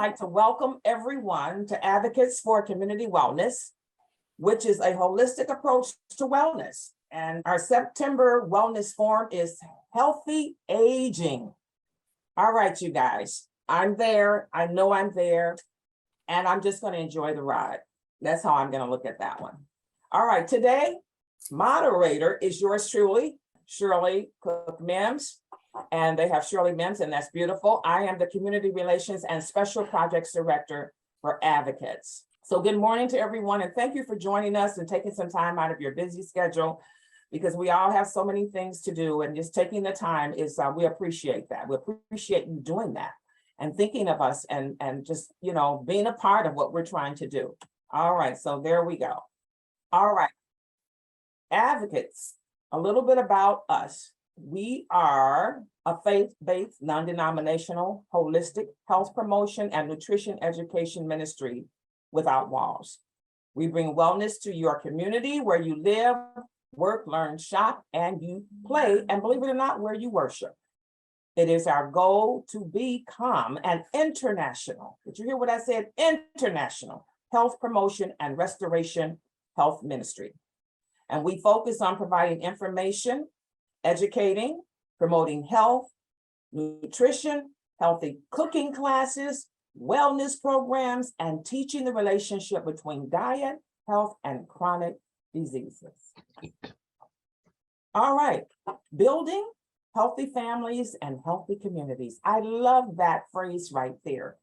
like to welcome everyone to Advocates for Community Wellness, which is a holistic approach to wellness. And our September wellness forum is Healthy Aging. All right, you guys, I'm there. I know I'm there, and I'm just going to enjoy the ride. That's how I'm going to look at that one. All right, today, moderator is yours truly, Shirley Cook Mims. And they have Shirley Mims, and that's beautiful. I am the Community Relations and Special Projects Director for Advocates. So good morning to everyone, and thank you for joining us and taking some time out of your busy schedule, because we all have so many things to do, and just taking the time is, we appreciate that. We appreciate you doing that and thinking of us and just, being a part of what we're trying to do. All right, so there we go. All right, Advocates, a little bit about us. We are a faith-based, non-denominational, holistic health promotion and nutrition education ministry without walls. We bring wellness to your community where you live, work, learn, shop, and you play, and believe it or not, where you worship. It is our goal to become an international, did you hear what I said? International health promotion and restoration health ministry. And we focus on providing information, educating, promoting health, nutrition, healthy cooking classes, wellness programs, and teaching the relationship between diet, health, and chronic diseases. All right, building healthy families and healthy communities. I love that phrase right there,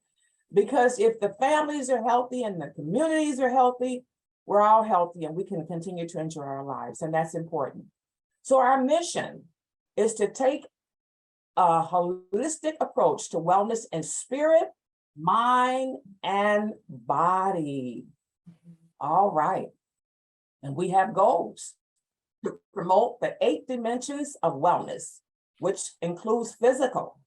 because if the families are healthy and the communities are healthy, we're all healthy and we can continue to enjoy our lives, and that's important. So our mission is to take a holistic approach to wellness in spirit, mind, and body. All right. And we have goals to promote the 8 dimensions of wellness, which includes physical,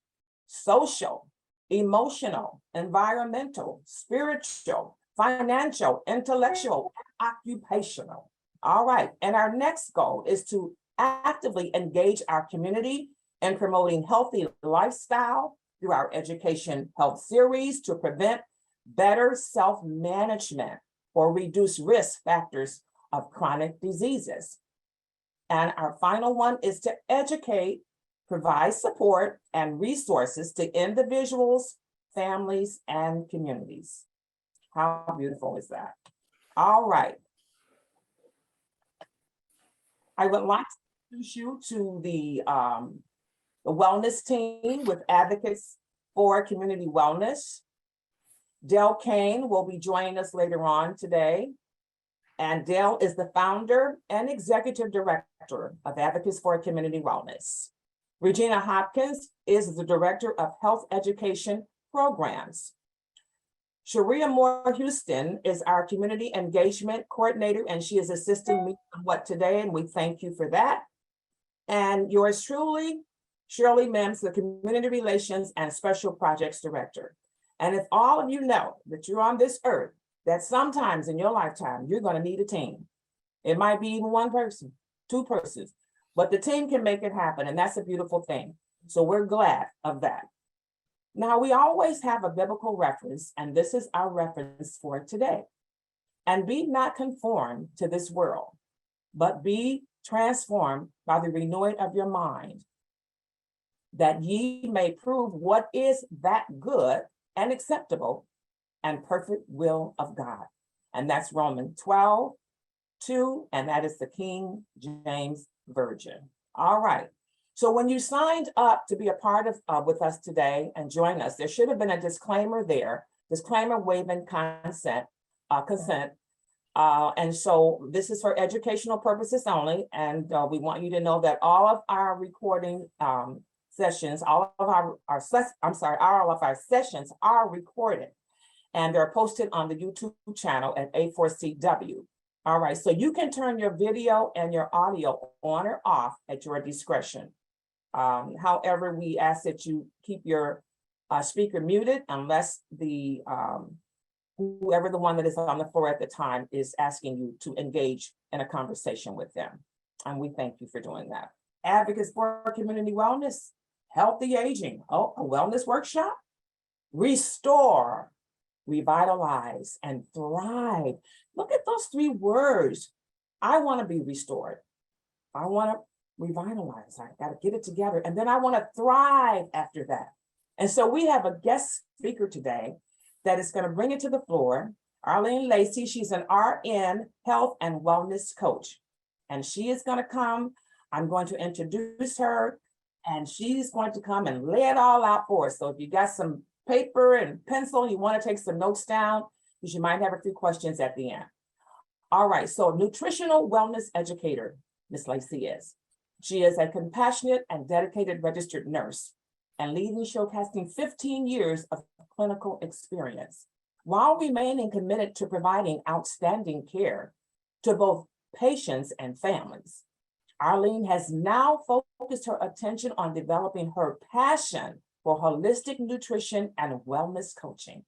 social, emotional, environmental, spiritual, financial, intellectual, and occupational. All right. And our next goal is to actively engage our community in promoting healthy lifestyle through our education health series to prevent better self-management or reduce risk factors of chronic diseases. And our final one is to educate, provide support and resources to individuals, families, and communities. How beautiful is that? All right. I would like to introduce you to the wellness team with Advocates for Community Wellness. Dell Kane will be joining us later on today. And Dell is the founder and executive director of Advocates for Community Wellness. Regina Hopkins is the director of health education programs. Sharia Moore Houston is our community engagement coordinator, and she is assisting me somewhat today, and we thank you for that. And yours truly, Shirley Mims, the Community Relations and Special Projects Director. And if all of you know that you're on this earth, that sometimes in your lifetime, you're going to need a team. It might be even one person, 2 persons, but the team can make it happen, and that's a beautiful thing. So we're glad of that. Now, we always have a biblical reference, and this is our reference for today. And be not conformed to this world, but be transformed by the renewing of your mind, that ye may prove what is that good and acceptable and perfect will of God. And that's Romans 12:2, and that is the King James Version. All right. So when you signed up to be a part of with us today and join us, there should have been a disclaimer there, disclaimer waiving consent. And so this is for educational purposes only. And we want you to know that all of our recording sessions, all of our sessions are recorded, and they're posted on the YouTube channel at A4CW. All right, so you can turn your video and your audio on or off at your discretion. However, we ask that you keep your speaker muted unless the whoever the one that is on the floor at the time is asking you to engage in a conversation with them. And we thank you for doing that. Advocates for Community Wellness, Healthy Aging, a wellness workshop, Restore revitalize, and thrive. Look at those three words. I want to be restored. I want to revitalize. I got to get it together. And then I want to thrive after that. And so we have a guest speaker today that is going to bring it to the floor. Arlene Lacey, she's an RN health and wellness coach. And she is going to come. I'm going to introduce her, and she's going to come and lay it all out for us. So if you got some paper and pencil, you want to take some notes down, because you might have a few questions at the end. All right, so nutritional wellness educator, Ms. Lacey is. She is a compassionate and dedicated registered nurse and leading showcasing 15 years of clinical experience, while remaining committed to providing outstanding care to both patients and families. Arlene has now focused her attention on developing her passion for holistic nutrition and wellness coaching.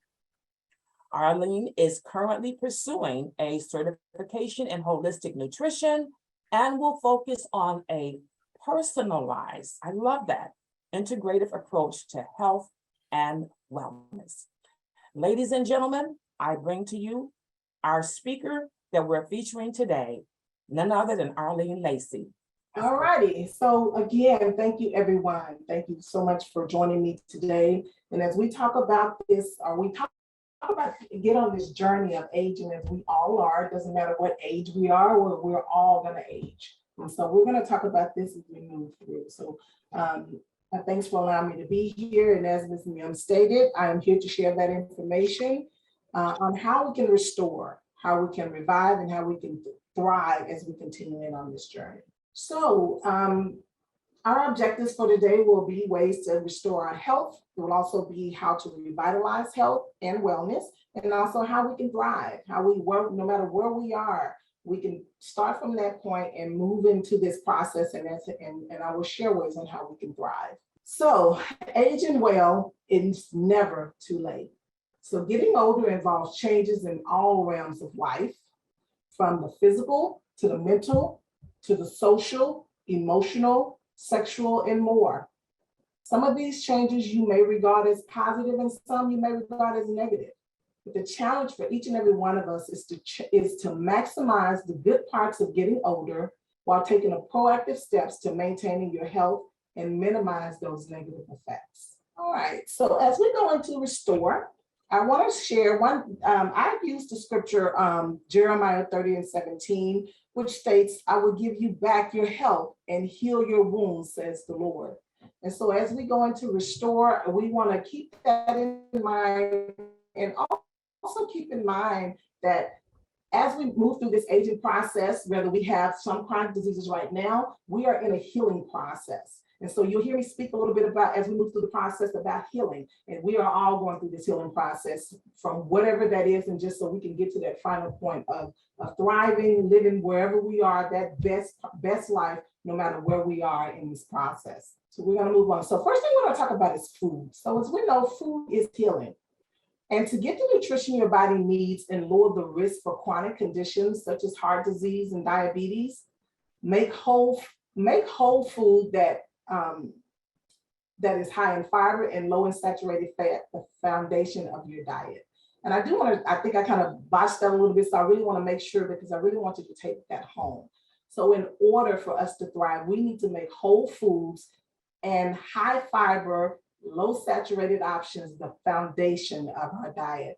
Arlene is currently pursuing a certification in holistic nutrition and will focus on a personalized, I love that, integrative approach to health and wellness. Ladies and gentlemen, I bring to you our speaker that we're featuring today, none other than Arlene Lacey. All righty. So again, thank you, everyone. Thank you so much for joining me today. And as we talk about this, or we talk about get on this journey of aging, as we all are, it doesn't matter what age we are, we're all going to age. And so we're going to talk about this as we move through. So thanks for allowing me to be here. And as Ms. Mims stated, I am here to share that information on how we can restore, how we can revive, and how we can thrive as we continue on this journey. So our objectives for today will be ways to restore our health. It will also be how to revitalize health and wellness, and also how we can thrive, how we work, no matter where we are, we can start from that point and move into this process, and I will share ways on how we can thrive. So aging well is never too late. So getting older involves changes in all realms of life, from the physical to the mental, to the social, emotional, sexual, and more. Some of these changes you may regard as positive and some you may regard as negative. But the challenge for each and every one of us is to maximize the good parts of getting older while taking proactive steps to maintaining your health and minimize those negative effects. All right, so as we go into restore, I want to share one, I've used the scripture, Jeremiah 30:17, which states, I will give you back your health and heal your wounds, says the Lord. And so as we go into restore, we want to keep that in mind, and also keep in mind that as we move through this aging process, whether we have some chronic diseases right now, we are in a healing process. And so you'll hear me speak a little bit about, as we move through the process, about healing. And we are all going through this healing process from whatever that is, and just so we can get to that final point of thriving, living wherever we are, that best life, no matter where we are in this process. So we're going to move on. So first thing we're going to talk about is food. So as we know, food is healing. And to get the nutrition your body needs and lower the risk for chronic conditions such as heart disease and diabetes, make whole food that is high in fiber and low in saturated fat, the foundation of your diet. And I think I kind of botched that a little bit, so I really want to make sure, because I really want you to take that home. So in order for us to thrive, we need to make whole foods and high fiber, low saturated options the foundation of our diet.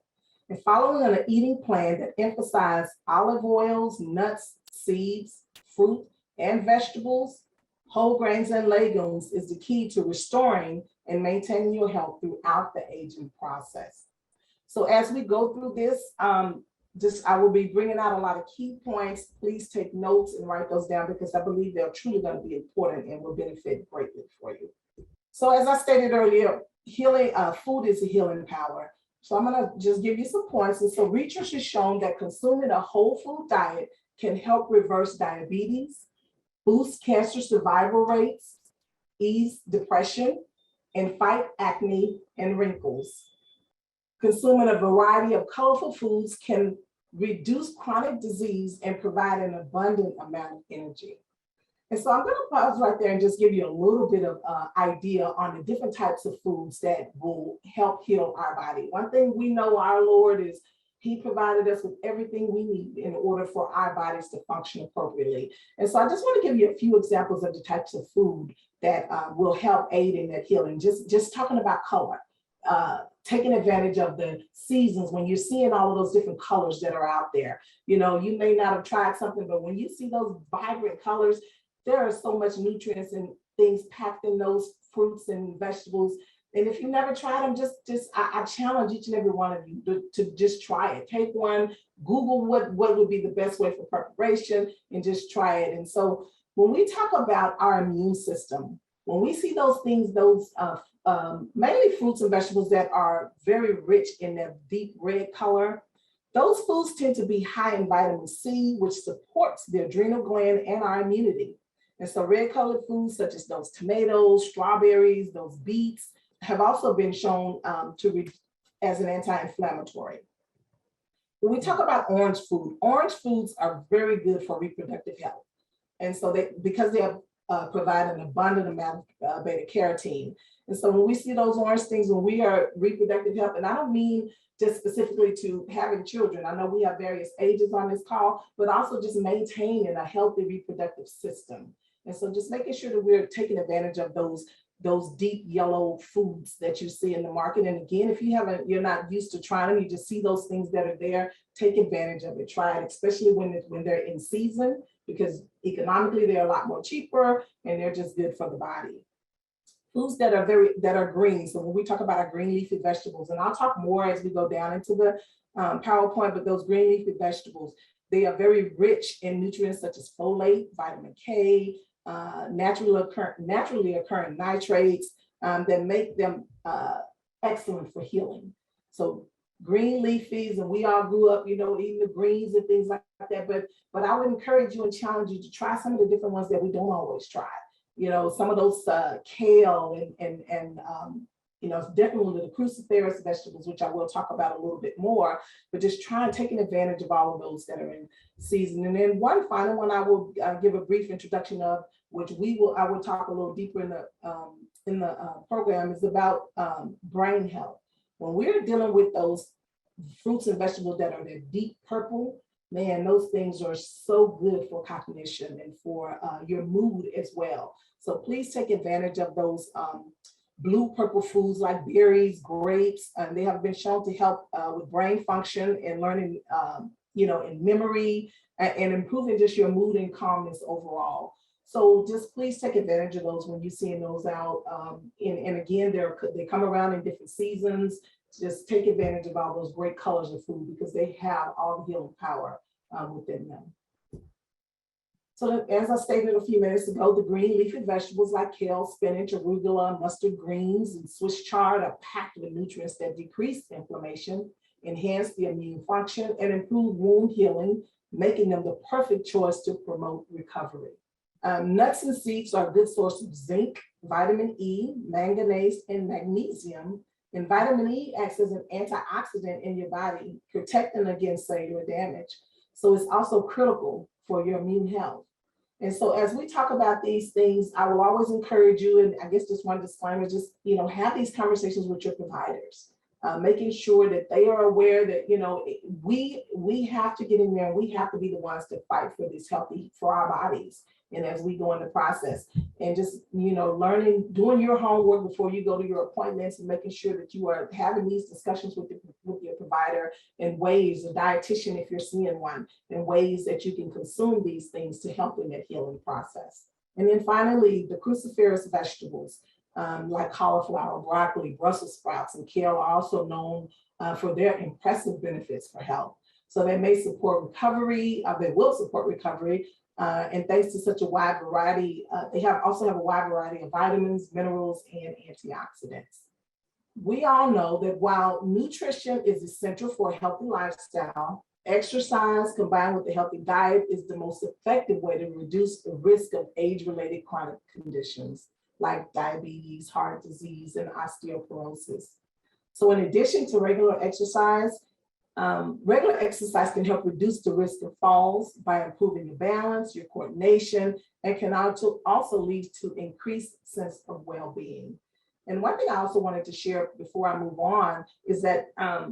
And following an eating plan that emphasizes olive oils, nuts, seeds, fruit, and vegetables, whole grains and legumes is the key to restoring and maintaining your health throughout the aging process. So as we go through this, I will be bringing out a lot of key points. Please take notes and write those down, because I believe they're truly going to be important and will benefit greatly for you. So as I stated earlier, healing food is a healing power. So I'm going to just give you some points. And so research has shown that consuming a whole food diet can help reverse diabetes, boost cancer survival rates, ease depression, and fight acne and wrinkles. Consuming a variety of colorful foods can reduce chronic disease and provide an abundant amount of energy. And so I'm going to pause right there and just give you a little bit of idea on the different types of foods that will help heal our body. One thing we know our Lord is He provided us with everything we need in order for our bodies to function appropriately. And so I just want to give you a few examples of the types of food that will help aid in that healing. Just talking about color, taking advantage of the seasons when you're seeing all of those different colors that are out there. You know, you may not have tried something, but when you see those vibrant colors, there are so much nutrients and things packed in those fruits and vegetables. And if you never tried them, I challenge each and every one of you to just try it. Take one, Google what would be the best way for preparation, and just try it. And so when we talk about our immune system, when we see those things, those mainly fruits and vegetables that are very rich in that deep red color, those foods tend to be high in vitamin C, which supports the adrenal gland and our immunity. And so red colored foods such as those tomatoes, strawberries, those beets have also been shown as an anti-inflammatory. When we talk about orange foods are very good for reproductive health. And so because they provide an abundant amount of beta carotene. And so when we see those orange things, when we are reproductive health, and I don't mean just specifically to having children. I know we have various ages on this call, but also just maintaining a healthy reproductive system. And so just making sure that we're taking advantage of those deep yellow foods that you see in the market. And again, if you're not used to trying them, you just see those things that are there, take advantage of it, try it, especially when they're in season, because economically they're a lot more cheaper and they're just good for the body. Foods that are green. So when we talk about our green leafy vegetables, and I'll talk more as we go down into the PowerPoint, but those green leafy vegetables, they are very rich in nutrients such as folate, vitamin K, naturally occurring nitrates that make them excellent for healing. So green leafies, and we all grew up, eating the greens and things like that, but I would encourage you and challenge you to try some of the different ones that we don't always try. Some of those kale and definitely the cruciferous vegetables, which I will talk about a little bit more, but just taking advantage of all of those that are in season. And then one final one I will give a brief introduction of, which I will talk a little deeper in the program, is about brain health. When we're dealing with those fruits and vegetables that are the deep purple, man, those things are so good for cognition and for your mood as well. So please take advantage of those blue purple foods like berries, grapes, and they have been shown to help with brain function and learning, in memory and improving just your mood and calmness overall. So just please take advantage of those when you're seeing those out. And again, they come around in different seasons. Just take advantage of all those great colors of food because they have all the healing power within them. So as I stated a few minutes ago, the green leafy vegetables like kale, spinach, arugula, mustard greens, and Swiss chard are packed with nutrients that decrease inflammation, enhance the immune function, and improve wound healing, making them the perfect choice to promote recovery. Nuts and seeds are a good source of zinc, vitamin E, manganese, and magnesium. And vitamin E acts as an antioxidant in your body, protecting against cellular damage. So it's also critical for your immune health. And so as we talk about these things, I will always encourage you, and I guess just one disclaimer, just, have these conversations with your providers, making sure that they are aware that, we have to get in there and we have to be the ones to fight for this healthy, for our bodies. And as we go in the process and just, learning, doing your homework before you go to your appointments and making sure that you are having these discussions with your provider in ways, a dietitian, if you're seeing one, in ways that you can consume these things to help in that healing process. And then finally, the cruciferous vegetables like cauliflower, broccoli, Brussels sprouts, and kale are also known for their impressive benefits for health. So they may support recovery, they will support recovery, and thanks to such a wide variety, they also have a wide variety of vitamins, minerals, and antioxidants. We all know that while nutrition is essential for a healthy lifestyle, exercise combined with a healthy diet is the most effective way to reduce the risk of age-related chronic conditions like diabetes, heart disease, and osteoporosis. So in addition to regular exercise, Regular exercise can help reduce the risk of falls by improving your balance, your coordination, and can also lead to increased sense of well-being. And one thing I also wanted to share before I move on is that, I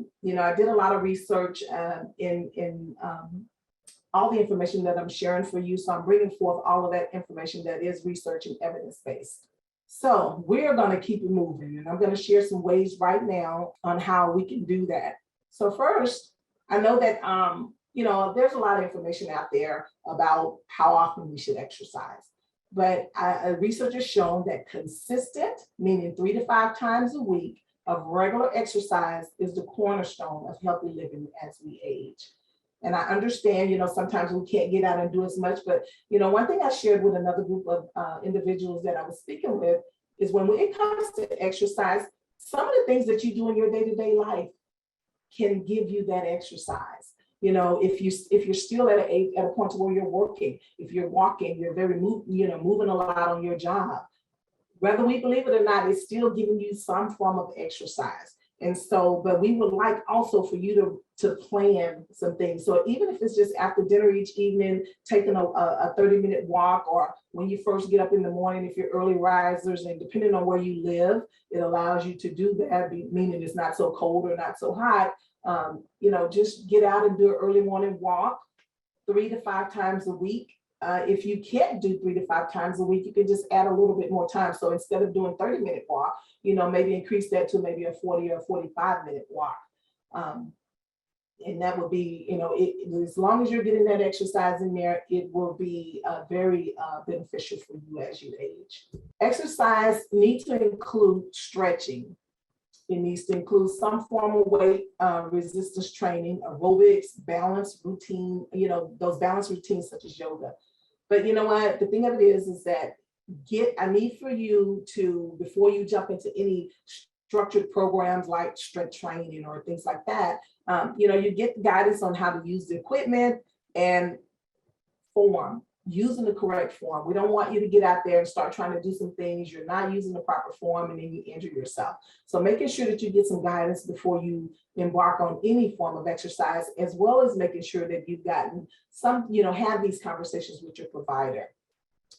did a lot of research in all the information that I'm sharing for you. So I'm bringing forth all of that information that is research and evidence-based. So we're going to keep it moving, and I'm going to share some ways right now on how we can do that. So first, I know that, there's a lot of information out there about how often we should exercise. But research has shown that consistent, meaning 3 to 5 times a week of regular exercise is the cornerstone of healthy living as we age. And I understand, sometimes we can't get out and do as much, but, one thing I shared with another group of individuals that I was speaking with is when it comes to exercise, some of the things that you do in your day-to-day life can give you that exercise. If you're still at a point where you're working, if you're walking, you're very moving a lot on your job, whether we believe it or not, it's still giving you some form of exercise. And so, but we would like also for you to plan some things. So even if it's just after dinner each evening, taking a 30-minute walk, or when you first get up in the morning, if you're early risers, and depending on where you live, it allows you to do that, meaning it's not so cold or not so hot. Just get out and do an early morning walk 3 to 5 times a week. If you can't do 3 to 5 times a week, you can just add a little bit more time. So instead of doing 30-minute walk, maybe increase that to maybe a 40 or 45-minute walk. And that would be, as long as you're getting that exercise in there, it will be very beneficial for you as you age. Exercise needs to include stretching. It needs to include some form of weight resistance training, aerobics, balance routine, those balance routines such as yoga. But you know what? The thing of it is that I need for you to, before you jump into any structured programs like strength training or things like that, you get guidance on how to use the equipment and form. Using the correct form. We don't want you to get out there and start trying to do some things. You're not using the proper form and then you injure yourself. So making sure that you get some guidance before you embark on any form of exercise, as well as making sure that you've gotten some, have these conversations with your provider.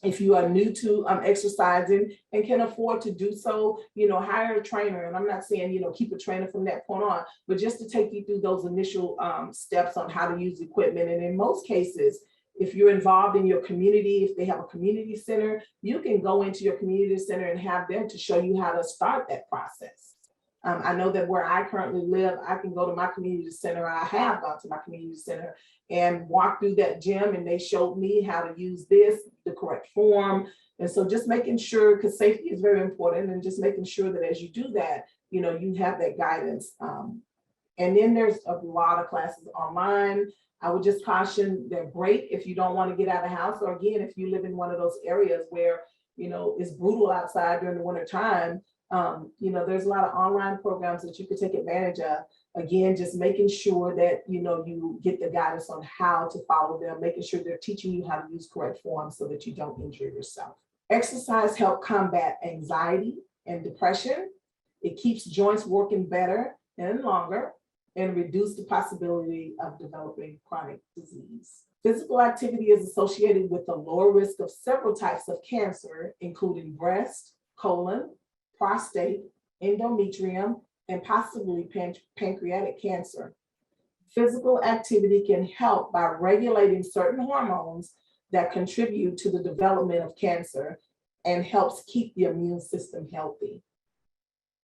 If you are new to exercising and can afford to do so, hire a trainer. And I'm not saying, keep a trainer from that point on, but just to take you through those initial steps on how to use equipment. And in most cases, if you're involved in your community, if they have a community center, you can go into your community center and have them to show you how to start that process. I know that where I currently live, I can go to my community center. I have gone to my community center and walk through that gym, and they showed me how to use the correct form. And so just making sure, because safety is very important, and just making sure that as you do that, you have that guidance. And then there's a lot of classes online. I would just caution, they're great if you don't want to get out of the house, or again, if you live in one of those areas where, it's brutal outside during the winter time. There's a lot of online programs that you could take advantage of. Again, just making sure that, you get the guidance on how to follow them, making sure they're teaching you how to use correct form so that you don't injure yourself. Exercise helps combat anxiety and depression. It keeps joints working better and longer, and reduce the possibility of developing chronic disease. Physical activity is associated with a lower risk of several types of cancer, including breast, colon, prostate, endometrium, and possibly pancreatic cancer. Physical activity can help by regulating certain hormones that contribute to the development of cancer and helps keep the immune system healthy.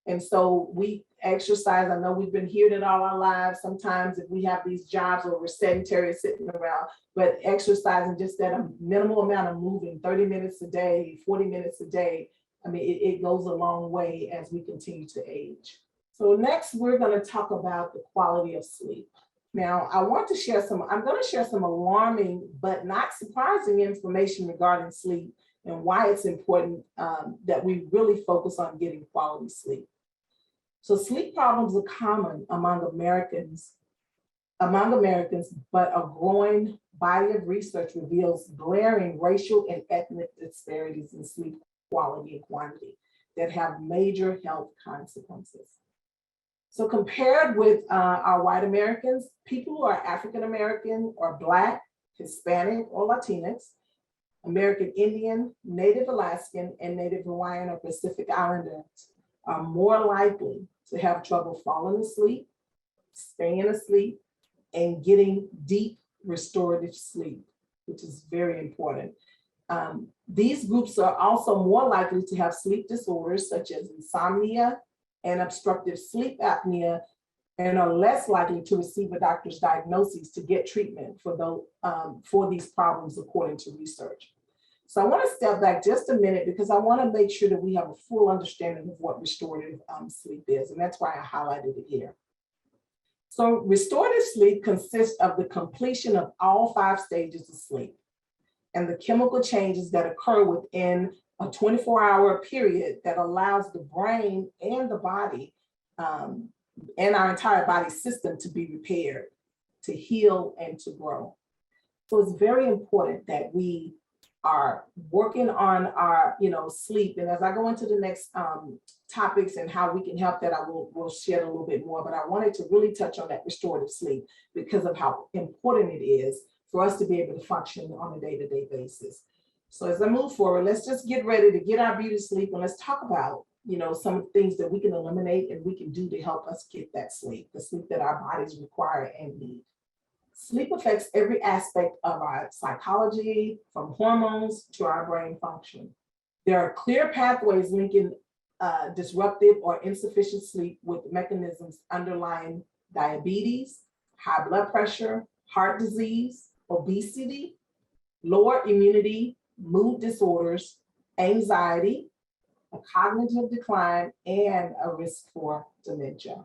And so we exercise. I know we've been hearing it all our lives. Sometimes if we have these jobs where we're sedentary sitting around, but exercising just that a minimal amount of moving, 30 minutes a day, 40 minutes a day, it goes a long way as we continue to age. So next, we're going to talk about the quality of sleep. Now, I'm going to share some alarming but not surprising information regarding sleep and why it's important that we really focus on getting quality sleep. So sleep problems are common among Americans, but a growing body of research reveals glaring racial and ethnic disparities in sleep quality and quantity that have major health consequences. So compared with our white Americans, people who are African American or Black, Hispanic, or Latinx, American Indian, Native Alaskan, and Native Hawaiian or Pacific Islanders are more likely to have trouble falling asleep, staying asleep, and getting deep restorative sleep, which is very important. These groups are also more likely to have sleep disorders such as insomnia and obstructive sleep apnea, and are less likely to receive a doctor's diagnosis to get treatment for these problems, according to research. So I want to step back just a minute because I want to make sure that we have a full understanding of what restorative sleep is, and that's why I highlighted it here. So restorative sleep consists of the completion of all 5 stages of sleep and the chemical changes that occur within a 24-hour period that allows the brain and the body and our entire body system to be repaired, to heal, and to grow. So it's very important that we are working on our, sleep. And as I go into the next topics and how we can help that, will share a little bit more. But I wanted to really touch on that restorative sleep because of how important it is for us to be able to function on a day-to-day basis. So as I move forward, let's just get ready to get our beauty sleep, and let's talk about, some of the things that we can eliminate and we can do to help us get that sleep, the sleep that our bodies require and need. Sleep affects every aspect of our psychology, from hormones to our brain function. There are clear pathways linking disruptive or insufficient sleep with mechanisms underlying diabetes, high blood pressure, heart disease, obesity, lower immunity, mood disorders, anxiety, a cognitive decline, and a risk for dementia.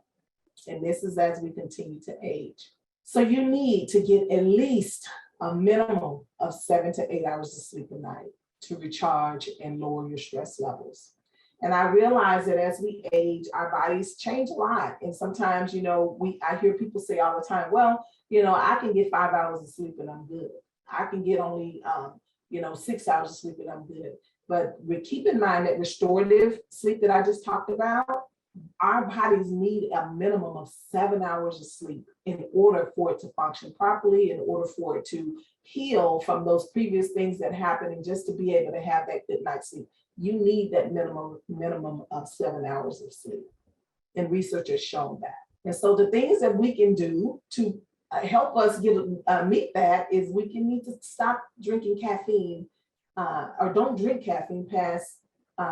And this is as we continue to age. So you need to get at least a minimum of 7 to 8 hours of sleep a night to recharge and lower your stress levels. And I realize that as we age, our bodies change a lot. And sometimes, I hear people say all the time, well, I can get 5 hours of sleep and I'm good. I can get only, 6 hours of sleep and I'm good. But keep in mind that restorative sleep that I just talked about, our bodies need a minimum of 7 hours of sleep in order for it to function properly, in order for it to heal from those previous things that happened, and just to be able to have that good night's sleep. You need that minimum of 7 hours of sleep. And research has shown that. And so the things that we can do to help us meet that is we need to stop drinking caffeine or don't drink caffeine past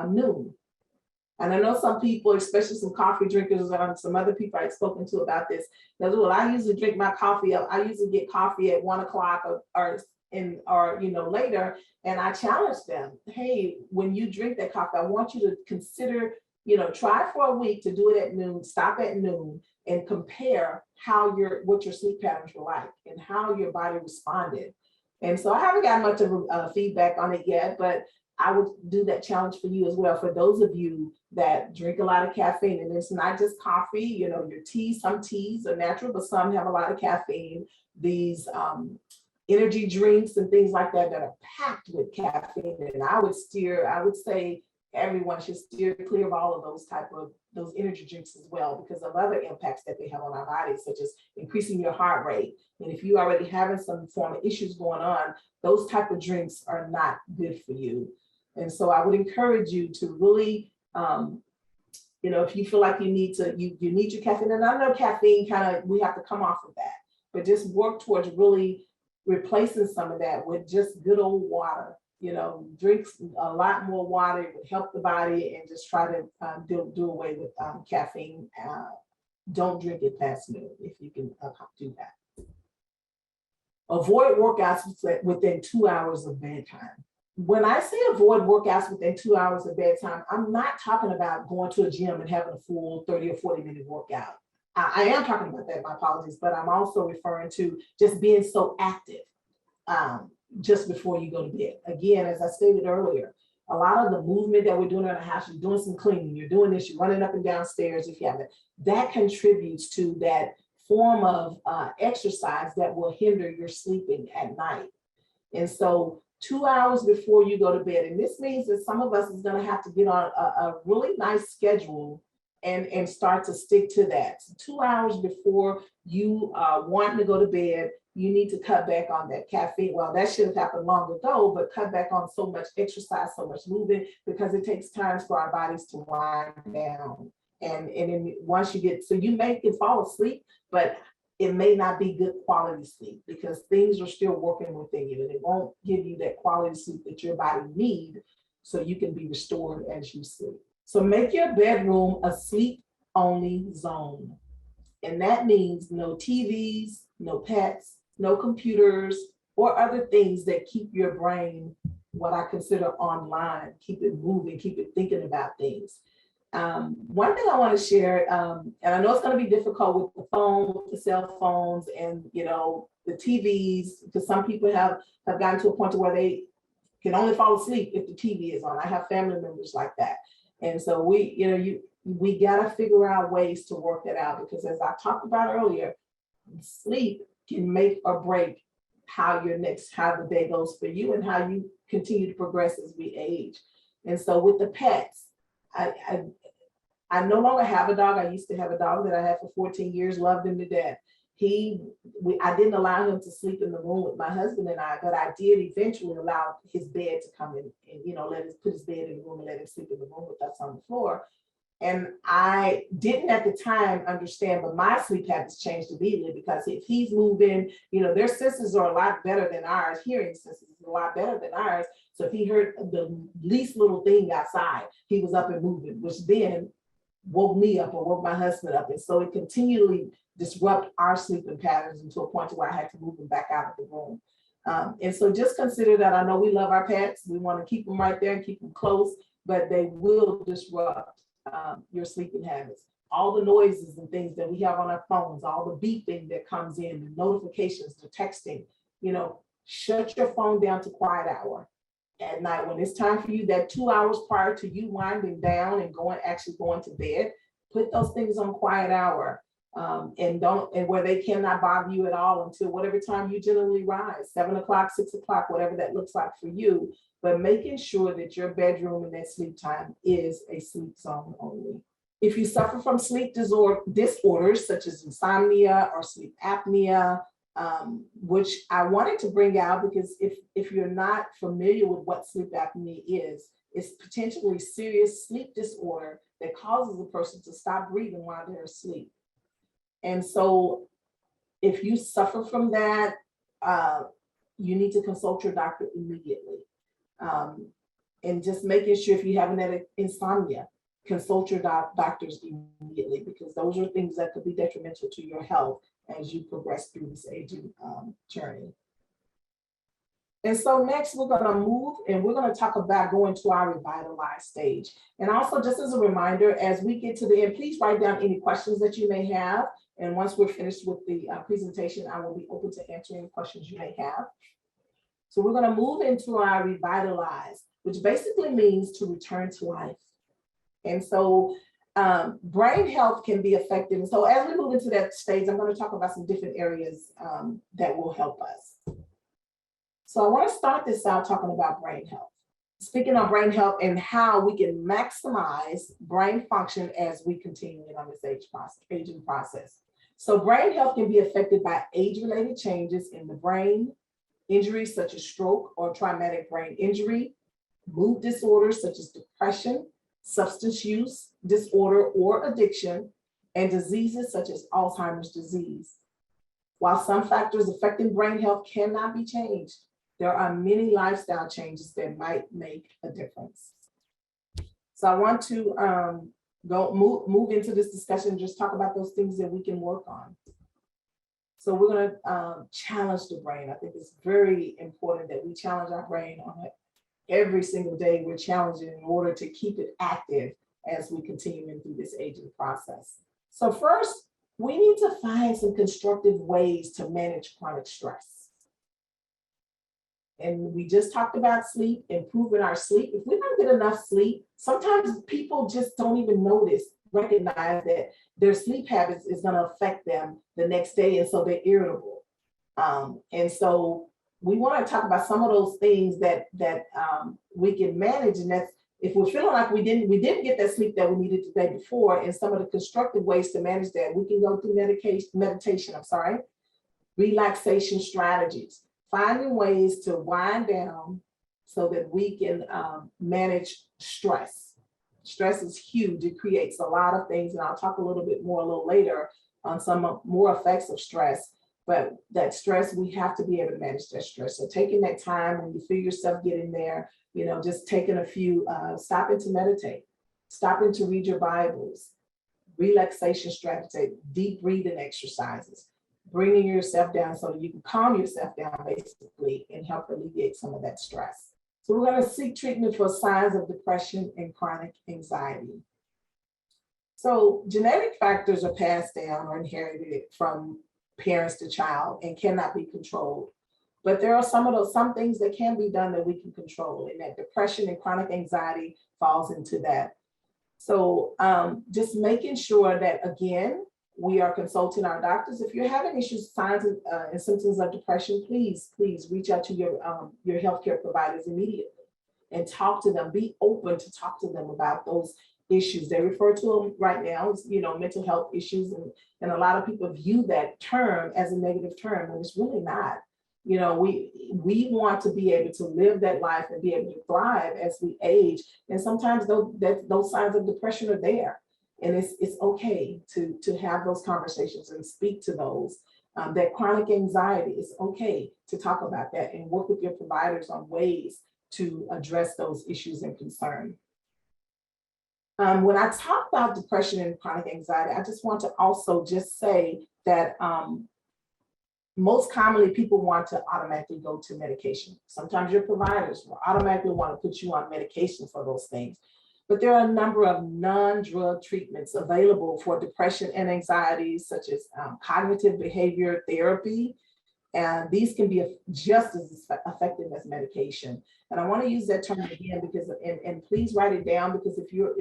noon. And I know some people, especially some coffee drinkers and some other people I've spoken to about this, because well, I usually drink my coffee up. I usually get coffee at 1 o'clock or later. And I challenge them, hey, when you drink that coffee, I want you to consider, try for a week to do it at noon, stop at noon, and compare what your sleep patterns were like and how your body responded. And so I haven't gotten much of feedback on it yet, but I would do that challenge for you as well. For those of you that drink a lot of caffeine, and it's not just coffee, your tea, some teas are natural, but some have a lot of caffeine. These energy drinks and things like that are packed with caffeine. And I would say everyone should steer clear of all of those energy drinks as well, because of other impacts that they have on our bodies, such as increasing your heart rate. And if you already having some form of issues going on, those type of drinks are not good for you. And so I would encourage you to really, if you feel like you need your caffeine, and I know caffeine we have to come off of that, but just work towards really replacing some of that with just good old water. Drink a lot more water. It would help the body, and just try to do away with caffeine. Don't drink it past noon if you can do that. Avoid workouts within 2 hours of bedtime. When I say avoid workouts within 2 hours of bedtime, I'm not talking about going to a gym and having a full 30 or 40-minute workout. I am talking about that, my apologies, but I'm also referring to just being so active just before you go to bed. Again, as I stated earlier, a lot of the movement that we're doing in the house, you're doing some cleaning, you're doing this, you're running up and down stairs if you have it, that contributes to that form of exercise that will hinder your sleeping at night. And so 2 hours before you go to bed, and this means that some of us is going to have to get on a really nice schedule and start to stick to that. So 2 hours before you want to go to bed, you need to cut back on that caffeine. Well, that should have happened long ago, but cut back on so much exercise, so much movement, because it takes time for our bodies to wind down. And then once you get, so you can fall asleep, but it may not be good quality sleep because things are still working within you and it won't give you that quality sleep that your body needs so you can be restored as you sleep. So make your bedroom a sleep-only zone. And that means no TVs, no pets, no computers, or other things that keep your brain, what I consider online, keep it moving, keep it thinking about things. One thing I want to share, and I know it's going to be difficult with the phone, with the cell phones, and the TVs, because some people have gotten to a point where they can only fall asleep if the TV is on. I have family members like that, and so we got to figure out ways to work that out, because as I talked about earlier, sleep can make or break how the day goes for you and how you continue to progress as we age. And so with the pets, I no longer have a dog. I used to have a dog that I had for 14 years, loved him to death. I didn't allow him to sleep in the room with my husband and I, but I did eventually allow his bed to come in and put his bed in the room and let him sleep in the room with us on the floor. And I didn't at the time understand, but my sleep habits changed immediately, because if he's moving, their senses are a lot better than ours. Hearing senses is a lot better than ours. So if he heard the least little thing outside, he was up and moving, which then woke me up or woke my husband up. And so it continually disrupt our sleeping patterns until a point where I had to move him back out of the room. And so just consider that. I know we love our pets. We want to keep them right there and keep them close, but they will disrupt your sleeping habits. All the noises and things that we have on our phones, all the beeping that comes in, the notifications, the texting, shut your phone down to quiet hour at night. When it's time for you, that 2 hours prior to you winding down and going to bed, put those things on quiet hour, and where they cannot bother you at all until whatever time you generally rise, 7 o'clock, 6 o'clock, whatever that looks like for you. But making sure that your bedroom and that sleep time is a sleep zone only. If you suffer from sleep disorders such as insomnia or sleep apnea, which I wanted to bring out, because if you're not familiar with what sleep apnea is, it's potentially serious sleep disorder that causes a person to stop breathing while they're asleep. And so if you suffer from that, you need to consult your doctor immediately. And just making sure, if you haven't had insomnia, consult your doctors immediately, because those are things that could be detrimental to your health as you progress through this aging journey. And so next we're going to move and we're going to talk about going to our revitalized stage. And also, just as a reminder, as we get to the end, please write down any questions that you may have. And once we're finished with the presentation, I will be open to answering any questions you may have. So we're going to move into our revitalized, which basically means to return to life. And so brain health can be affected. And so as we move into that stage, I'm going to talk about some different areas that will help us. So I want to start this out talking about brain health. Speaking of brain health and how we can maximize brain function as we continue on this aging process. So brain health can be affected by age-related changes in the brain, injuries such as stroke or traumatic brain injury, mood disorders such as depression, substance use disorder or addiction, and diseases such as Alzheimer's disease. While some factors affecting brain health cannot be changed, there are many lifestyle changes that might make a difference. So I want to move into this discussion and just talk about those things that we can work on. So we're going to challenge the brain. I think it's very important that we challenge our brain on it. Every single day we're challenging in order to keep it active as we continue through this aging process. So first, we need to find some constructive ways to manage chronic stress. And we just talked about sleep, improving our sleep. If we don't get enough sleep, sometimes people just don't even recognize that their sleep habits is going to affect them the next day. And so they're irritable. And so we want to talk about some of those things that we can manage. And If we're feeling like we didn't get that sleep that we needed the day before, and some of the constructive ways to manage that, we can go through meditation, relaxation strategies, finding ways to wind down so that we can manage stress. Stress is huge. It creates a lot of things, and I'll talk a little bit more a little later on some more effects of stress. But that stress, we have to be able to manage that stress. So taking that time when you feel yourself getting there, just taking a few, stopping to meditate, stopping to read your Bibles, relaxation strategy, deep breathing exercises, bringing yourself down so that you can calm yourself down basically and help alleviate some of that stress. So we're going to seek treatment for signs of depression and chronic anxiety. So genetic factors are passed down or inherited from parents to child and cannot be controlled. But there are some things that can be done that we can control, and that depression and chronic anxiety falls into that. So just making sure that, again, we are consulting our doctors. If you're having issues, signs and symptoms of depression, please reach out to your healthcare providers immediately and talk to them. Be open to talk to them about those issues. They refer to them right now as, mental health issues, and a lot of people view that term as a negative term, and it's really not. We want to be able to live that life and be able to thrive as we age. And sometimes those signs of depression are there. And it's okay to have those conversations and speak to those. That chronic anxiety, it's okay to talk about that and work with your providers on ways to address those issues and concerns. When I talk about depression and chronic anxiety, I just want to also just say that most commonly people want to automatically go to medication. Sometimes your providers will automatically want to put you on medication for those things. But there are a number of non-drug treatments available for depression and anxiety, such as cognitive behavior therapy. And these can be just as effective as medication. And I want to use that term again because, and please write it down, because if you're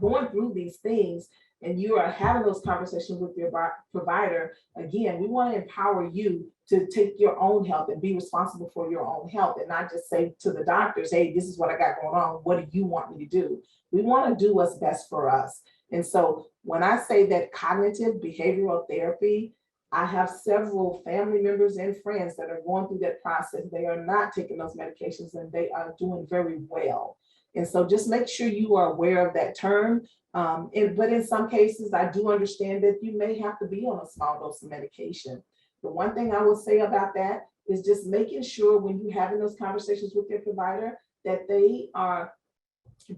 going through these things and you are having those conversations with your provider, again, we want to empower you to take your own health and be responsible for your own health, and not just say to the doctors, hey, this is what I got going on. What do you want me to do? We want to do what's best for us. And so when I say that cognitive behavioral therapy, I have several family members and friends that are going through that process. They are not taking those medications and they are doing very well. And so just make sure you are aware of that term. But in some cases, I do understand that you may have to be on a small dose of medication. The one thing I will say about that is just making sure when you're having those conversations with your provider that they are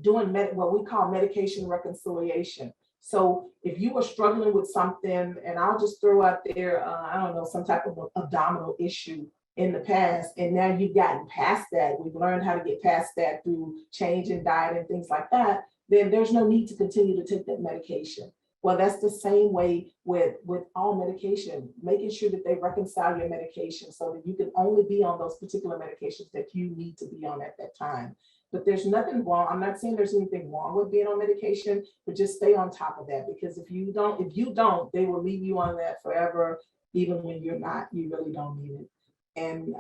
doing what we call medication reconciliation. So if you were struggling with something, and I'll just throw out there, I don't know, some type of abdominal issue in the past, and now you've gotten past that, we've learned how to get past that through change in diet and things like that, then there's no need to continue to take that medication. Well, that's the same way with all medication, making sure that they reconcile your medication so that you can only be on those particular medications that you need to be on at that time. But there's nothing wrong. I'm not saying there's anything wrong with being on medication, but just stay on top of that, because if you don't, they will leave you on that forever, even when you're not, you really don't need it. And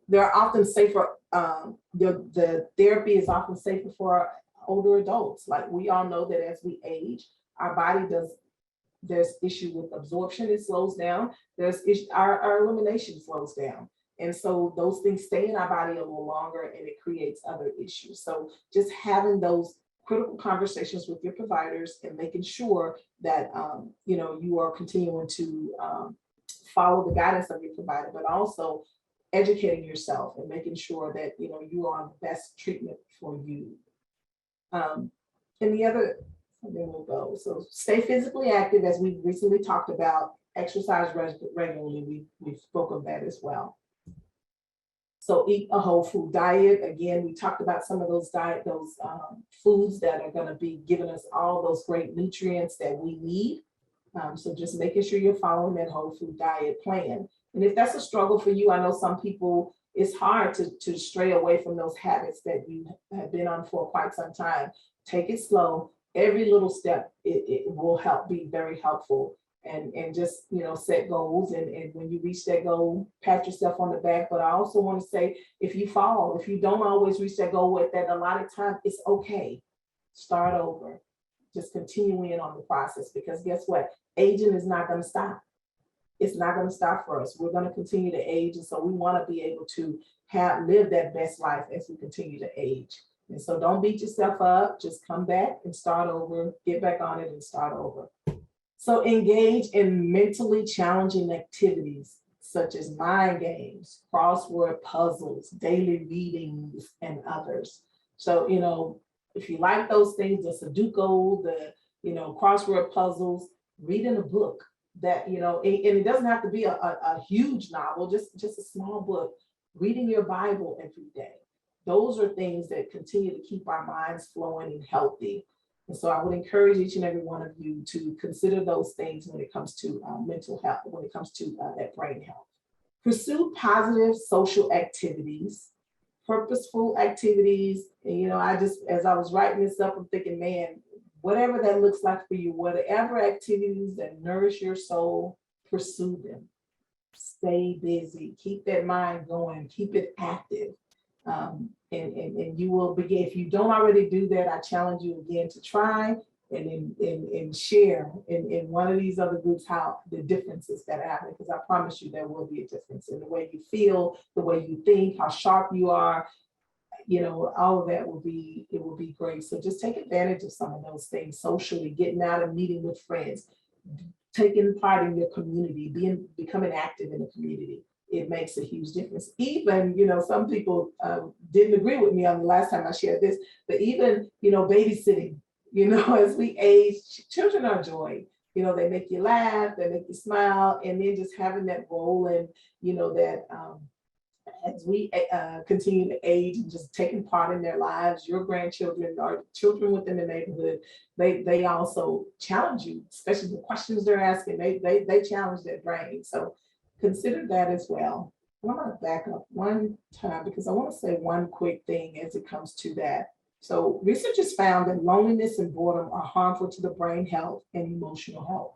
they're often safer. The therapy is often safer for older adults. Like we all know that as we age, our body there's issue with absorption, it slows down. There's our elimination slows down. And so those things stay in our body a little longer and it creates other issues. So just having those critical conversations with your providers and making sure that, you are continuing to follow the guidance of your provider, but also educating yourself and making sure that, you are on the best treatment for you. And then we'll go. So stay physically active, as we recently talked about. Exercise regularly. We spoke of that as well. So eat a whole food diet. Again, we talked about some of those foods that are going to be giving us all those great nutrients that we need. So just making sure you're following that whole food diet plan. And if that's a struggle for you, I know some people, it's hard to stray away from those habits that you have been on for quite some time. Take it slow. Every little step, it will be very helpful. and just, set goals. And when you reach that goal, pat yourself on the back. But I also want to say, if you fall, if you don't always reach that goal at that allotted time, it's okay. Start over. Just continue in on the process, because guess what? Aging is not going to stop. It's not going to stop for us. We're going to continue to age. And so we want to be able to live that best life as we continue to age. And so don't beat yourself up. Just come back and start over, get back on it and start over. So engage in mentally challenging activities such as mind games, crossword puzzles, daily readings, and others. So, if you like those things, the Sudoku, the, crossword puzzles, reading a book that, and it doesn't have to be a huge novel, just a small book, reading your Bible every day. Those are things that continue to keep our minds flowing and healthy. And so I would encourage each and every one of you to consider those things when it comes to mental health, when it comes to that brain health. Pursue positive social activities, purposeful activities. And, as I was writing this up, I'm thinking, man, whatever that looks like for you, whatever activities that nourish your soul, pursue them. Stay busy, keep that mind going, keep it active. And you will begin. If you don't already do that, I challenge you again to try and share in one of these other groups how the differences that happen, because I promise you there will be a difference in the way you feel, the way you think, how sharp you are. All of that will be great. So just take advantage of some of those things socially, getting out and meeting with friends, taking part in your community, becoming active in the community. It makes a huge difference. Even, some people didn't agree with me on the last time I shared this, but even, babysitting, as we age, children are joy. They make you laugh, they make you smile, and then just having that role and, that as we continue to age and just taking part in their lives, your grandchildren or children within the neighborhood, they also challenge you, especially the questions they're asking, they challenge their brain. So consider that as well. I'm going to back up one time because I want to say one quick thing as it comes to that. So researchers found that loneliness and boredom are harmful to the brain health and emotional health.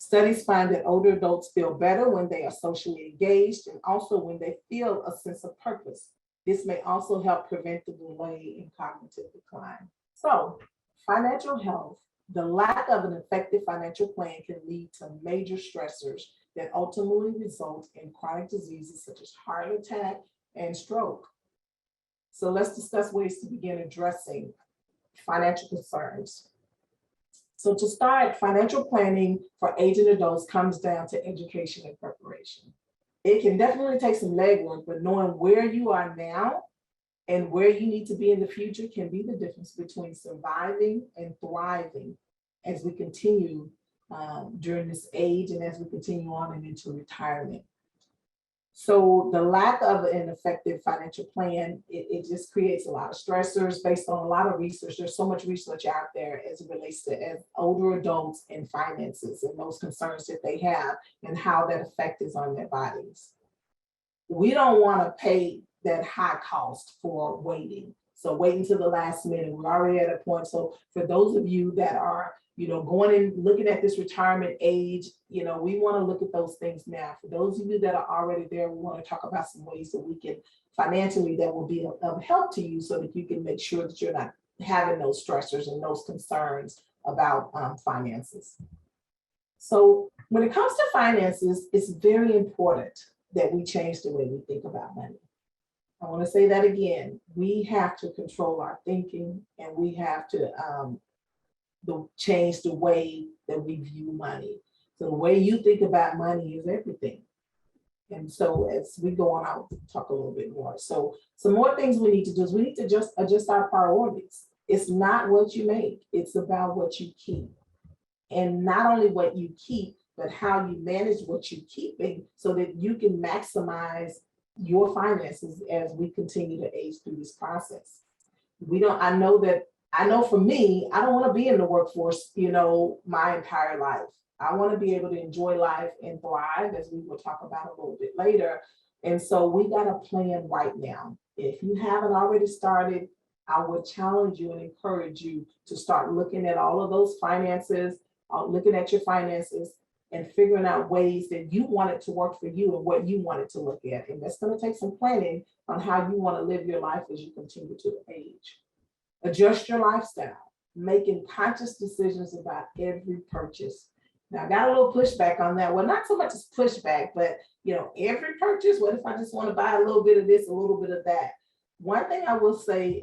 Studies find that older adults feel better when they are socially engaged and also when they feel a sense of purpose. This may also help prevent the delay in cognitive decline. So, financial health, the lack of an effective financial plan can lead to major stressors that ultimately result in chronic diseases such as heart attack and stroke. So let's discuss ways to begin addressing financial concerns. So to start, financial planning for aging adults comes down to education and preparation. It can definitely take some legwork, but knowing where you are now and where you need to be in the future can be the difference between surviving and thriving as we continue during this age and as we continue on and into retirement. So the lack of an effective financial plan, it just creates a lot of stressors based on a lot of research. There's so much research out there as it relates to as older adults and finances and those concerns that they have and how that effect is on their bodies. We don't want to pay that high cost for waiting. So waiting to the last minute, we're already at a point. So for those of you that are going and looking at this retirement age, we want to look at those things now. For those of you that are already there, we want to talk about some ways that we can financially that will be of help to you so that you can make sure that you're not having those stressors and those concerns about finances. So when it comes to finances, it's very important that we change the way we think about money. I want to say that again. We have to control our thinking and we have to change the way that we view money. So the way you think about money is everything. And so as we go on, I'll talk a little bit more. So some more things we need to do is we need to just adjust our priorities. It's not what you make, it's about what you keep. And not only what you keep, but how you manage what you're keeping so that you can maximize your finances as we continue to age through this process. I know for me, I don't want to be in the workforce, my entire life. I want to be able to enjoy life and thrive, as we will talk about a little bit later. And so we got a plan right now. If you haven't already started, I would challenge you and encourage you to start looking at all of those finances, looking at your finances, and figuring out ways that you want it to work for you and what you want it to look at. And that's going to take some planning on how you want to live your life as you continue to age. Adjust your lifestyle, making conscious decisions about every purchase. Now, I got a little pushback on that. Well, not so much as pushback, but every purchase, what if I just want to buy a little bit of this, a little bit of that? One thing I will say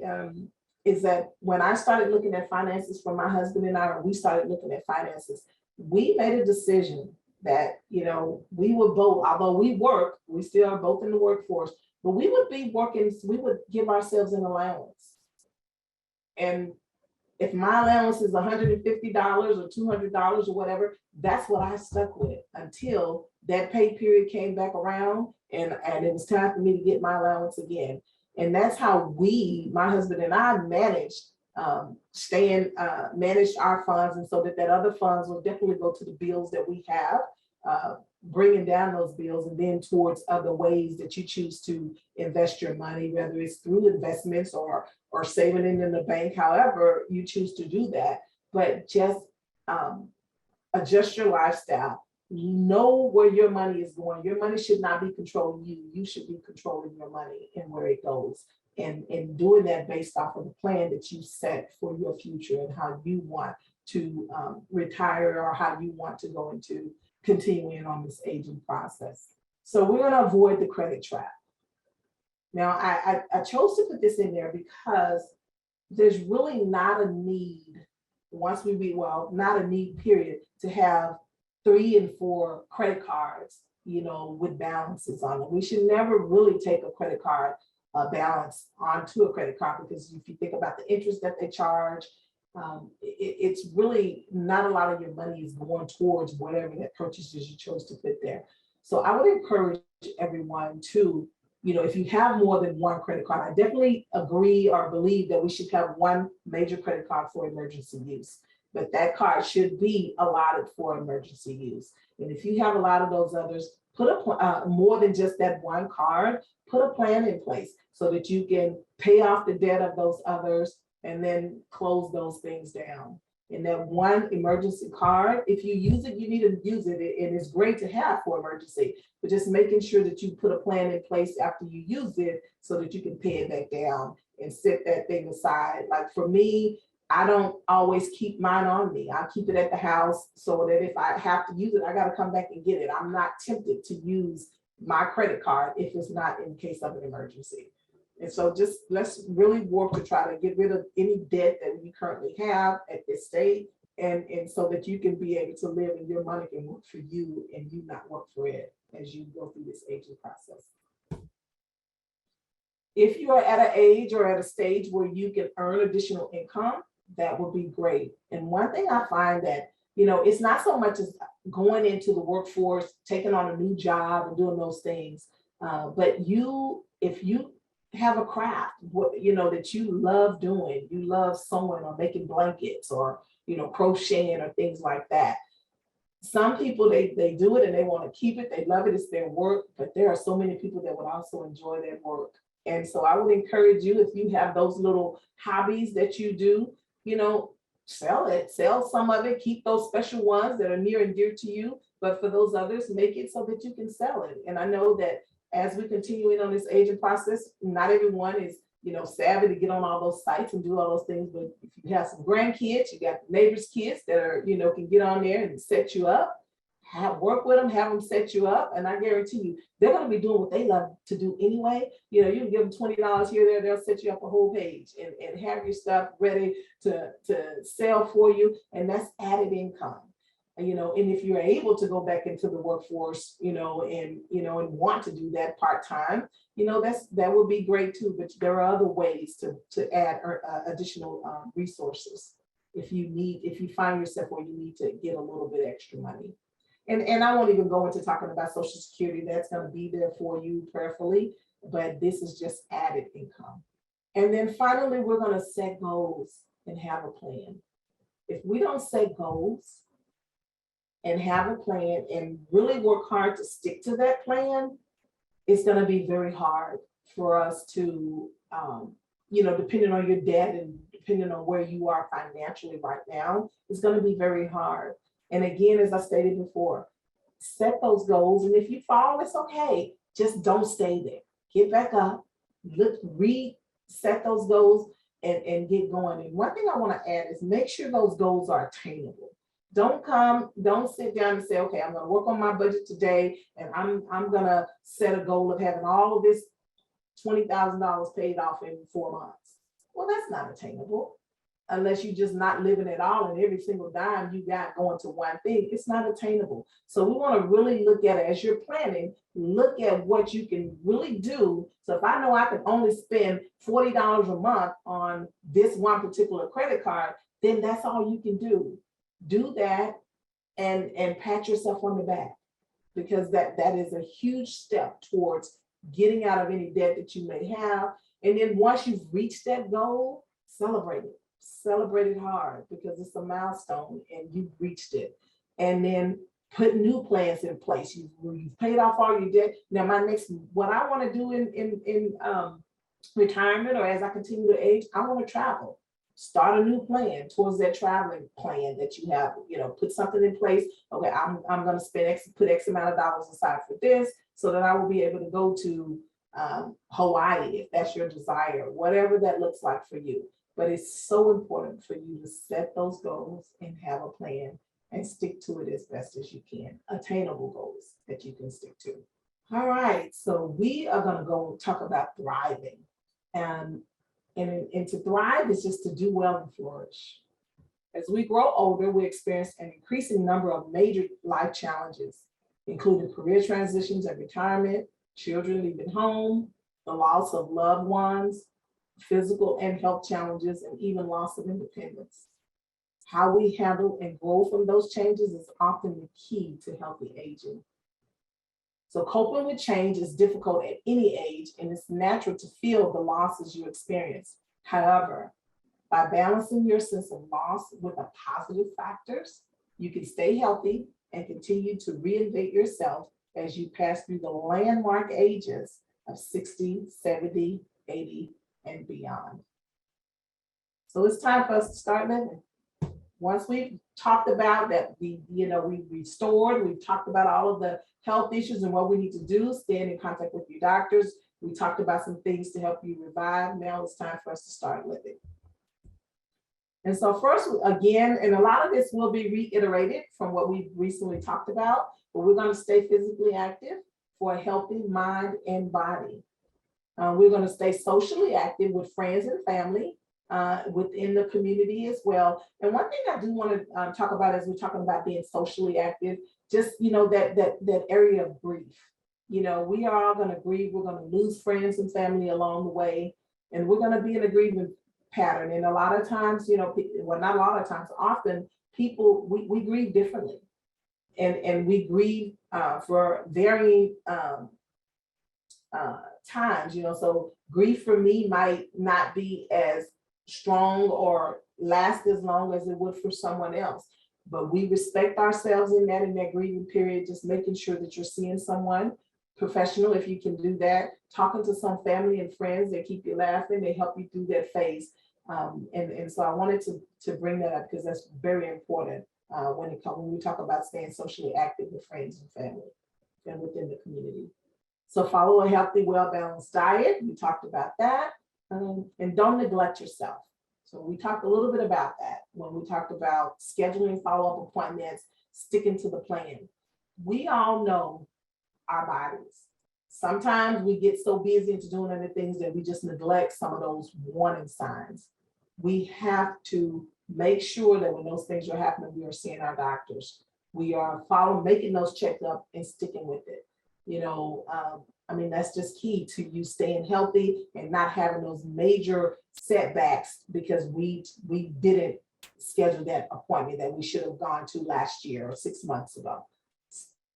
is that when I started looking at finances for my husband and I, or we started looking at finances, we made a decision that, we would both, although we work, we still are both in the workforce, but we would be working, we would give ourselves an allowance. And if my allowance is $150 or $200 or whatever, that's what I stuck with until that pay period came back around and it was time for me to get my allowance again. And that's how my husband and I managed managed our funds, and so that other funds will definitely go to the bills that we have, bringing down those bills, and then towards other ways that you choose to invest your money, whether it's through investments or saving it in the bank, however you choose to do that. But just adjust your lifestyle. Know where your money is going. Your money should not be controlling you. You should be controlling your money and where it goes. And doing that based off of the plan that you set for your future and how you want to retire, or how you want to go into continuing on this aging process. So we're going to avoid the credit trap. Now, I chose to put this in there because there's really not a need, not a need period, to have 3 and 4 credit cards, with balances on them. We should never really take a credit card balance onto a credit card, because if you think about the interest that they charge, it's really not a lot of your money is going towards whatever that purchases you chose to put there. So I would encourage everyone to, if you have more than one credit card, I definitely agree or believe that we should have one major credit card for emergency use, but that card should be allotted for emergency use. And if you have a lot of those others, put more than just that one card, put a plan in place so that you can pay off the debt of those others and then close those things down. And that one emergency card, if you use it, you need to use it. And it's great to have for emergency, but just making sure that you put a plan in place after you use it so that you can pay it back down and set that thing aside. Like for me, I don't always keep mine on me. I keep it at the house so that if I have to use it, I got to come back and get it. I'm not tempted to use my credit card if it's not in case of an emergency. And so just let's really work to try to get rid of any debt that we currently have at this stage, and so that you can be able to live and your money can work for you and you not work for it as you go through this aging process. If you are at an age or at a stage where you can earn additional income, that would be great. And one thing I find that, it's not so much as going into the workforce, taking on a new job and doing those things, but if you have a craft, that you love doing, you love sewing or making blankets or, crocheting or things like that. Some people, they do it and they want to keep it. They love it. It's their work, but there are so many people that would also enjoy their work. And so I would encourage you, if you have those little hobbies that you do, sell some of it, keep those special ones that are near and dear to you. But for those others, make it so that you can sell it. And I know that as we continue on this aging process, not everyone is, savvy to get on all those sites and do all those things. But if you have some grandkids, you got neighbors' kids that are, can get on there and set you up, work with them, have them set you up. And I guarantee you, they're going to be doing what they love to do anyway. You can give them $20 here, there, they'll set you up a whole page and have your stuff ready to sell for you. And that's added income. And if you're able to go back into the workforce, and want to do that part-time, that would be great too. But there are other ways to add additional resources if you find yourself where you need to get a little bit extra money. And I won't even go into talking about Social Security. That's going to be there for you prayerfully, but this is just added income. And then finally, we're going to set goals and have a plan. If we don't set goals and have a plan and really work hard to stick to that plan, it's going to be very hard for us to, depending on your debt and depending on where you are financially right now, it's going to be very hard. And again, as I stated before, set those goals. And if you fall, it's okay. Just don't stay there. Get back up, reset those goals and get going. And one thing I want to add is make sure those goals are attainable. Don't sit down and say, okay, I'm going to work on my budget today, and I'm going to set a goal of having all of this $20,000 paid off in 4 months. Well, that's not attainable unless you're just not living at all, and every single dime you got going to one thing. It's not attainable. So we want to really look at it as you're planning, look at what you can really do. So if I know I can only spend $40 a month on this one particular credit card, then that's all you can do. Do that and pat yourself on the back, because that is a huge step towards getting out of any debt that you may have. And then once you've reached that goal, celebrate it. Celebrate it hard, because it's a milestone and you've reached it. And then put new plans in place. You've paid off all your debt. Now, what I want to do in retirement, or as I continue to age, I want to travel. Start a new plan towards that traveling plan that you have. Put something in place. Okay, I'm going to put X amount of dollars aside for this, so that I will be able to go to Hawaii if that's your desire, whatever that looks like for you. But it's so important for you to set those goals and have a plan and stick to it as best as you can. Attainable goals that you can stick to. All right, so we are going to go talk about thriving. And to thrive is just to do well and flourish. As we grow older, we experience an increasing number of major life challenges, including career transitions and retirement, children leaving home, the loss of loved ones, physical and health challenges, and even loss of independence. How we handle and grow from those changes is often the key to healthy aging. So coping with change is difficult at any age, and it's natural to feel the losses you experience. However, by balancing your sense of loss with the positive factors, you can stay healthy and continue to reinvent yourself as you pass through the landmark ages of 60, 70, 80, and beyond. So it's time for us to start living. Once we've talked about that, we've restored, we've talked about all of the health issues and what we need to do, staying in contact with your doctors. We talked about some things to help you revive. Now it's time for us to start living. And so first, again, and a lot of this will be reiterated from what we've recently talked about, but we're going to stay physically active for a healthy mind and body. We're going to stay socially active with friends and family within the community as well. And one thing I do want to talk about as we're talking about being socially active, just, that area of grief. We are all going to grieve. We're going to lose friends and family along the way, and we're going to be in a grieving pattern. And a lot of times, well, not a lot of times, often people, we grieve differently. And we grieve for varying times, so grief for me might not be as strong or last as long as it would for someone else. But we respect ourselves in that grieving period, just making sure that you're seeing someone professional if you can do that, talking to some family and friends that keep you laughing, they help you through that phase. And so I wanted to bring that up because that's very important when we talk about staying socially active with friends and family and within the community. So follow a healthy, well-balanced diet. We talked about that. And don't neglect yourself. So we talked a little bit about that when we talked about scheduling follow-up appointments, sticking to the plan. We all know our bodies. Sometimes we get so busy into doing other things that we just neglect some of those warning signs. We have to make sure that when those things are happening, we are seeing our doctors. We are making those checkups and sticking with it. That's just key to you staying healthy and not having those major setbacks because we didn't schedule that appointment that we should have gone to last year or 6 months ago.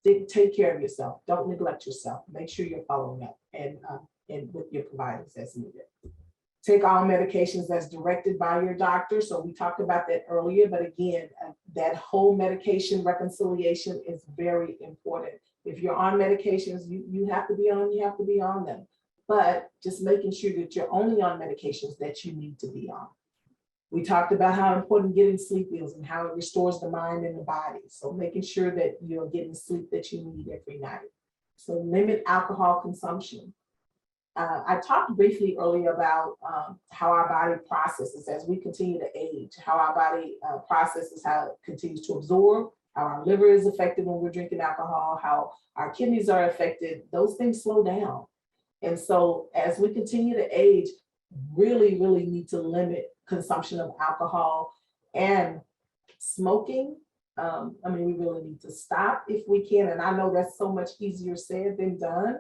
Take care of yourself. Don't neglect yourself. Make sure you're following up and with your providers as needed. Take all medications as directed by your doctor. So we talked about that earlier, but again, that whole medication reconciliation is very important. If you're on medications, you have to be on them. But just making sure that you're only on medications that you need to be on. We talked about how important getting sleep is and how it restores the mind and the body. So making sure that you're getting sleep that you need every night. So limit alcohol consumption. I talked briefly earlier about how our body processes as we continue to age, how our body processes, how it continues to absorb, how our liver is affected when we're drinking alcohol, how our kidneys are affected. Those things slow down. And so as we continue to age, really, really need to limit consumption of alcohol and smoking. We really need to stop if we can. And I know that's so much easier said than done.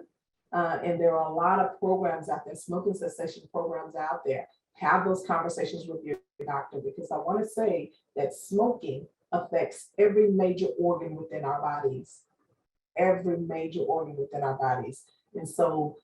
And there are a lot of programs out there, smoking cessation programs out there. Have those conversations with your doctor, because I want to say that smoking affects every major organ within our bodies, every major organ within our bodies. And so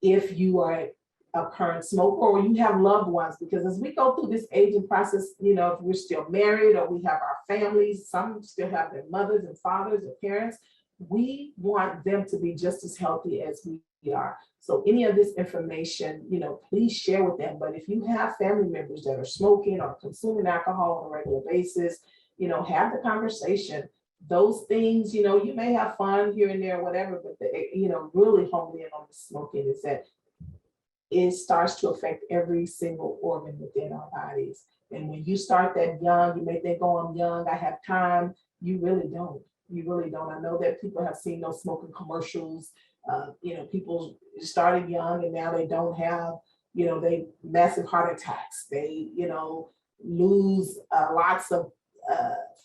if you are a current smoker or you have loved ones, because as we go through this aging process, if we're still married or we have our families, some still have their mothers and fathers or parents, we want them to be just as healthy as we are. So any of this information, please share with them. But if you have family members that are smoking or consuming alcohol on a regular basis, have the conversation. Those things, you may have fun here and there, whatever, but really hone in on the smoking is that it starts to affect every single organ within our bodies. And when you start that young, you may think, oh, I'm young, I have time. You really don't. You really don't. I know that people have seen those smoking commercials. People started young and now they don't have, they massive heart attacks. They, lose lots of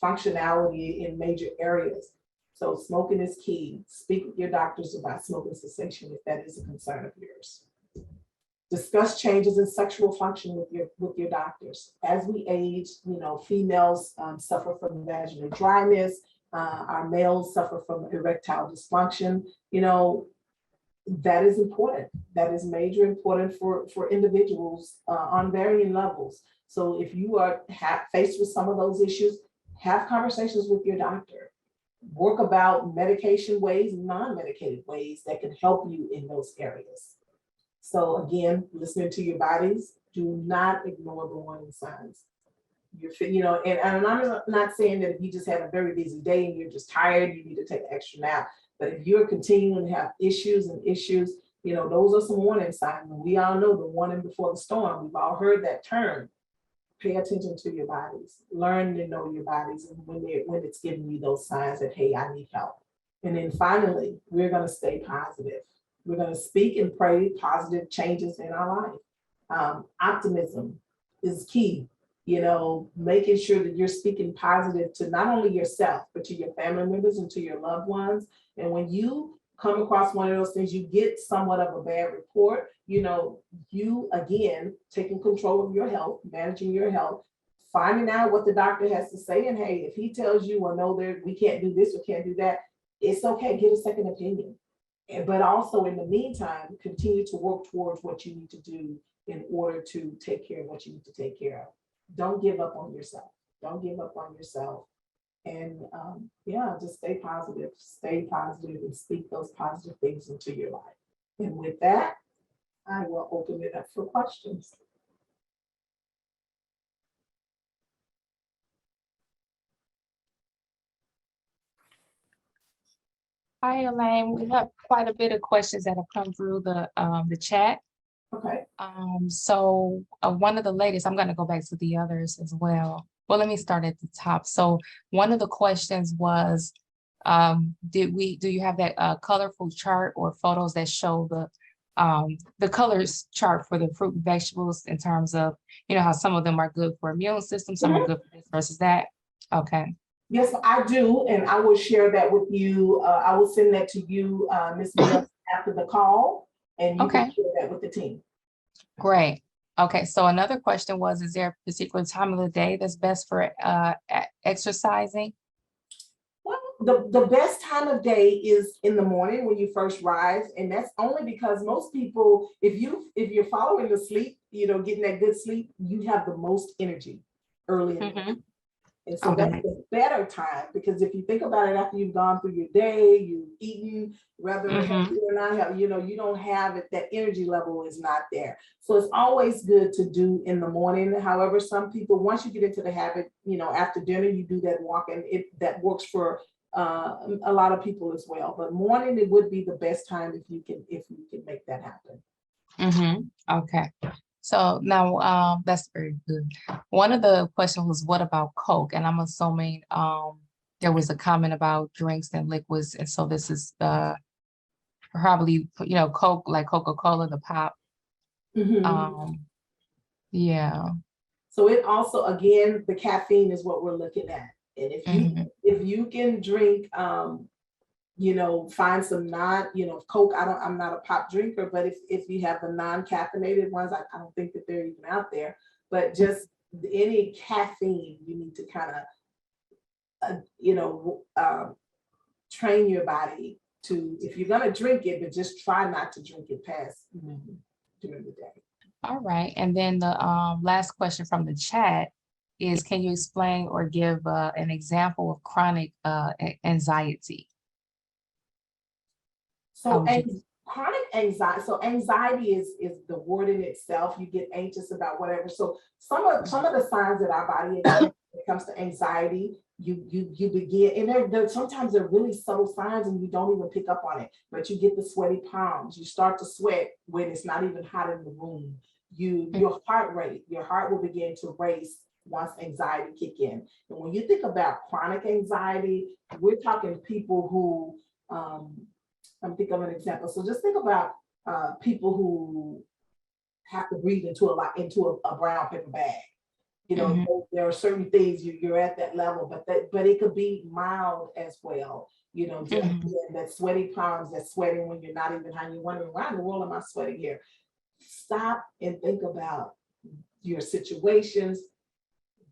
functionality in major areas. So smoking is key. Speak with your doctors about smoking cessation if that is a concern of yours. Discuss changes in sexual function with your doctors. As we age, females suffer from vaginal dryness. Our males suffer from erectile dysfunction. That is important. That is major important for individuals on varying levels. So if you are faced with some of those issues, have conversations with your doctor. Work about medication ways, non-medicated ways that can help you in those areas. So again, listening to your bodies, do not ignore the warning signs. And I'm not saying that if you just had a very busy day and you're just tired, you need to take an extra nap. But if you're continuing to have issues, those are some warning signs. And we all know the warning before the storm. We've all heard that term. Pay attention to your bodies. Learn to know your bodies, and when it's giving you those signs that, hey, I need help. And then finally, we're going to stay positive. We're going to speak and pray positive changes in our life. Optimism is key. Making sure that you're speaking positive to not only yourself, but to your family members and to your loved ones. And when you come across one of those things, you get somewhat of a bad report, you again, taking control of your health, managing your health, finding out what the doctor has to say. And hey, if he tells you, well, no, we can't do this or can't do that, it's okay, get a second opinion. But also in the meantime, continue to work towards what you need to do in order to take care of what you need to take care of. Don't give up on yourself. Don't give up on yourself. And just stay positive and speak those positive things into your life. And with that, I will open it up for questions. Hi, Elaine. We have quite a bit of questions that have come through the chat. Okay. So one of the latest, I'm going to go back to the others as well. Well, let me start at the top. So one of the questions was, do you have that colorful chart or photos that show the colors chart for the fruit and vegetables in terms of, how some of them are good for immune system, some are good for this versus that? Okay. Yes, I do, and I will share that with you. I will send that to you, Ms. Miller, after the call, and you can share that with the team. Great. Okay, so another question was, is there a particular time of the day that's best for exercising? Well, the best time of day is in the morning when you first rise, and that's only because most people, if you're following the sleep, getting that good sleep, you have the most energy early in the morning. And so Okay. that's the better time, because if you think about it, after you've gone through your day, you've eaten, whether healthy or not healthy, you don't have it, that energy level is not there. So it's always good to do in the morning. However, some people, once you get into the habit, after dinner, you do that walk, and that works for a lot of people as well. But morning, it would be the best time if you can make that happen. Okay. So now, that's very good. One of the questions was, what about Coke? And I'm assuming there was a comment about drinks and liquids, and so this is probably Coke, like Coca-Cola, the pop. Yeah. So it also, again, the caffeine is what we're looking at. And if you can drink, find some Coke. I'm not a pop drinker, but if you have the non-caffeinated ones, I don't think that they're even out there, but just any caffeine, you need to kind of, train your body to, if you're going to drink it, but just try not to drink it past during the day. All right. And then the last question from the chat is, can you explain or give an example of chronic anxiety? So chronic anxiety. So anxiety is the word in itself. You get anxious about whatever. So some of the signs that our body has when it comes to anxiety, you begin, and sometimes they're really subtle signs and you don't even pick up on it. But you get the sweaty palms. You start to sweat when it's not even hot in the room. Your heart will begin to race once anxiety kick in. And when you think about chronic anxiety, we're talking people who I'm thinking of an example. So just think about people who have to breathe into a brown paper bag. There are certain things you're at that level, but it could be mild as well. Just that sweaty palms, that sweating when you're not even high, you're wondering, why in the world am I sweating here? Stop and think about your situations.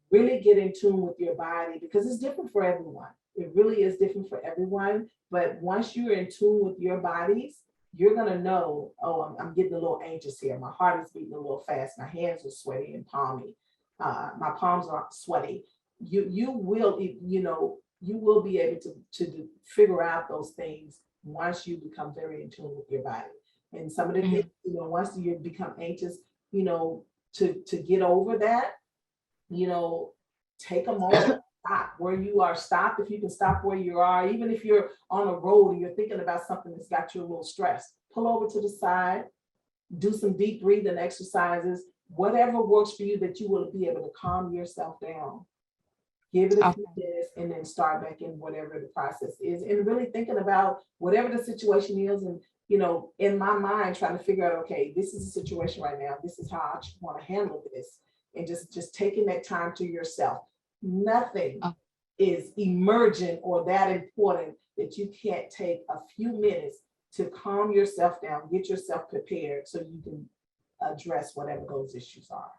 Really get in tune with your body, because it's different for everyone. It really is different for everyone. But once you're in tune with your bodies, you're going to know, oh, I'm getting a little anxious here. My heart is beating a little fast. My hands are sweaty and palmy. My palms are sweaty. You will be able to figure out those things once you become very in tune with your body. And some of the things, once you become anxious, to get over that, take a moment. Stop where you are. Stop if you can stop where you are. Even if you're on a road and you're thinking about something that's got you a little stressed, pull over to the side, do some deep breathing exercises, whatever works for you, that you will be able to calm yourself down. Give it a few minutes and then start back in whatever the process is. And really thinking about whatever the situation is. And, in my mind, trying to figure out, okay, this is the situation right now. This is how I want to handle this. And just taking that time to yourself. Nothing is emergent or that important that you can't take a few minutes to calm yourself down, get yourself prepared so you can address whatever those issues are.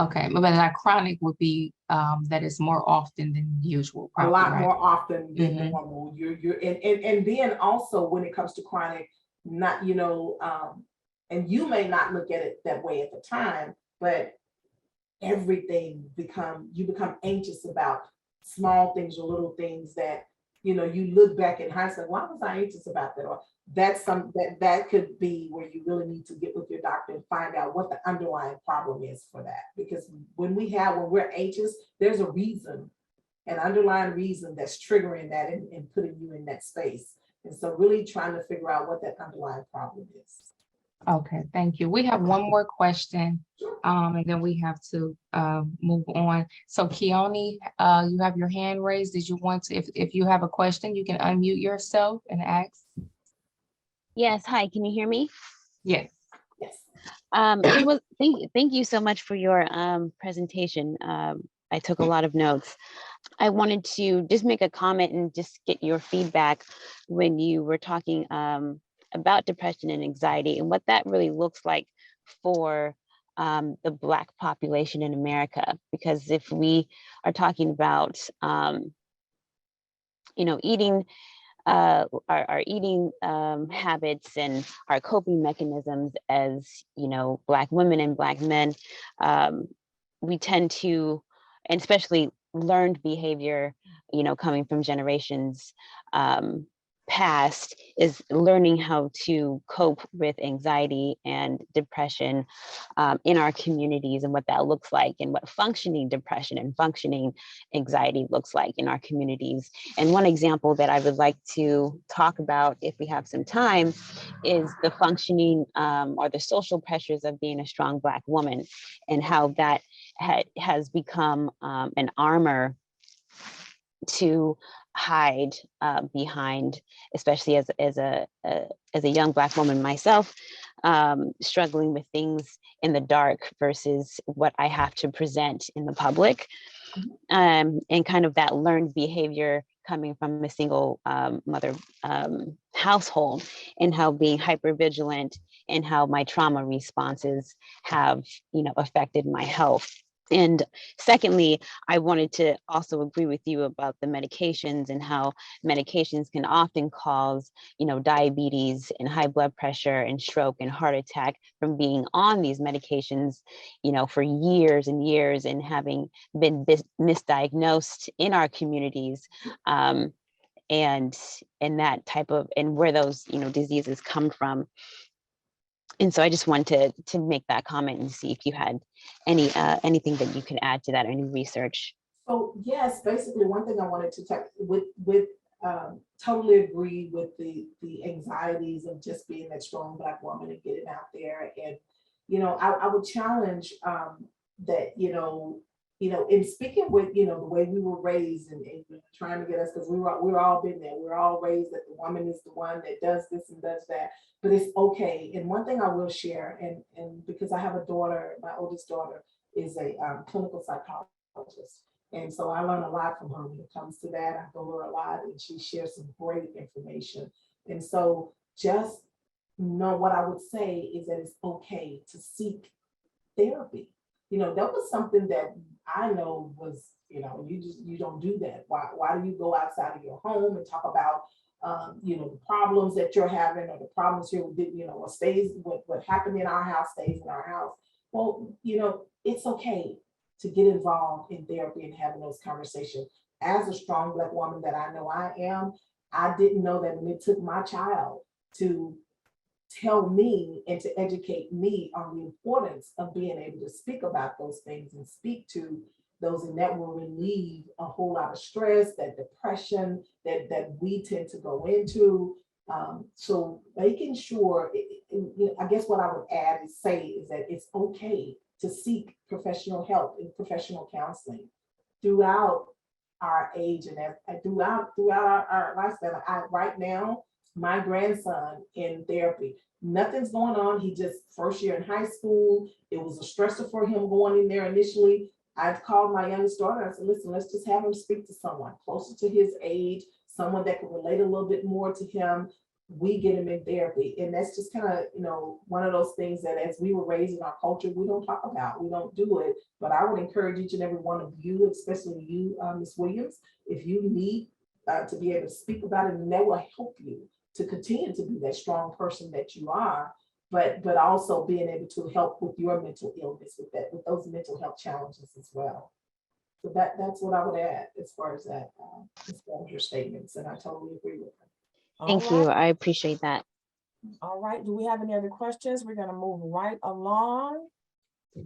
Okay, but like chronic would be that is more often than usual. Probably, a lot right? more often than normal. And then also when it comes to chronic, not and you may not look at it that way at the time, but everything you become anxious about small things or little things that you look back in hindsight, why was I anxious about that? Or that's that could be where you really need to get with your doctor and find out what the underlying problem is for that. Because when we're anxious, there's a reason, an underlying reason that's triggering that and putting you in that space. And so really trying to figure out what that underlying problem is. Okay, thank you. We have one more question, and then we have to move on. So Keone, you have your hand raised. Did you want to, if you have a question, you can unmute yourself and ask. Yes, hi, can you hear me? Yes. Yes. It was, thank you so much for your presentation. I took a lot of notes. I wanted to just make a comment and just get your feedback when you were talking about depression and anxiety and what that really looks like for the Black population in America. Because if we are talking about, eating, our eating habits and our coping mechanisms as, Black women and Black men, we tend to, and especially learned behavior, coming from generations past, is learning how to cope with anxiety and depression in our communities, and what that looks like, and what functioning depression and functioning anxiety looks like in our communities. And one example that I would like to talk about, if we have some time, is the functioning or the social pressures of being a strong Black woman, and how that has become an armor to hide behind, especially as a young Black woman myself, struggling with things in the dark versus what I have to present in the public, and kind of that learned behavior coming from a single mother household, and how being hyper vigilant, and how my trauma responses have affected my health. And secondly, I wanted to also agree with you about the medications, and how medications can often cause, diabetes and high blood pressure and stroke and heart attack from being on these medications, for years and years, and having been misdiagnosed in our communities. And that type of, and where those, diseases come from. And so I just wanted to make that comment and see if you had anything that you could add to that, or any research. So yes, basically one thing I wanted to talk with totally agree with the anxieties of just being that strong Black woman and getting out there. And I would challenge that in speaking with the way we were raised, and trying to get us, because we're all been there. We're all raised that the woman is the one that does this and does that. But it's okay. And one thing I will share, and because I have a daughter, my oldest daughter is a clinical psychologist. And so I learn a lot from her when it comes to that. I go to her a lot, and she shares some great information. And so just know what I would say is that it's okay to seek therapy. That was something that I know was, you don't do that. Why do you go outside of your home and talk about the problems that you're having, or the problems here with, what stays, what happened in our house stays in our house. Well, it's okay to get involved in therapy and having those conversations. As a strong Black woman that I know I am, I didn't know that when it took my child to tell me and to educate me on the importance of being able to speak about those things and speak to those, and that will relieve a whole lot of stress, that depression that we tend to go into. So making sure, I guess what I would add is that it's okay to seek professional help and professional counseling throughout our age, and throughout our lifespan. Right now, my grandson in therapy, nothing's going on. He just first year in high school. It was a stressor for him going in there initially. I've called my youngest daughter. I said, listen, let's just have him speak to someone closer to his age, someone that can relate a little bit more to him. We get him in therapy. And that's just kind of, one of those things that as we were raised in our culture, we don't talk about, we don't do it. But I would encourage each and every one of you, especially you, Ms. Williams, if you need to be able to speak about it, and that will help you to continue to be that strong person that you are, but also being able to help with your mental illness, with those mental health challenges as well. So that's what I would add as far as that, as far as your statements, and I totally agree with them. Thank you. I appreciate that. All right. Do we have any other questions? We're going to move right along.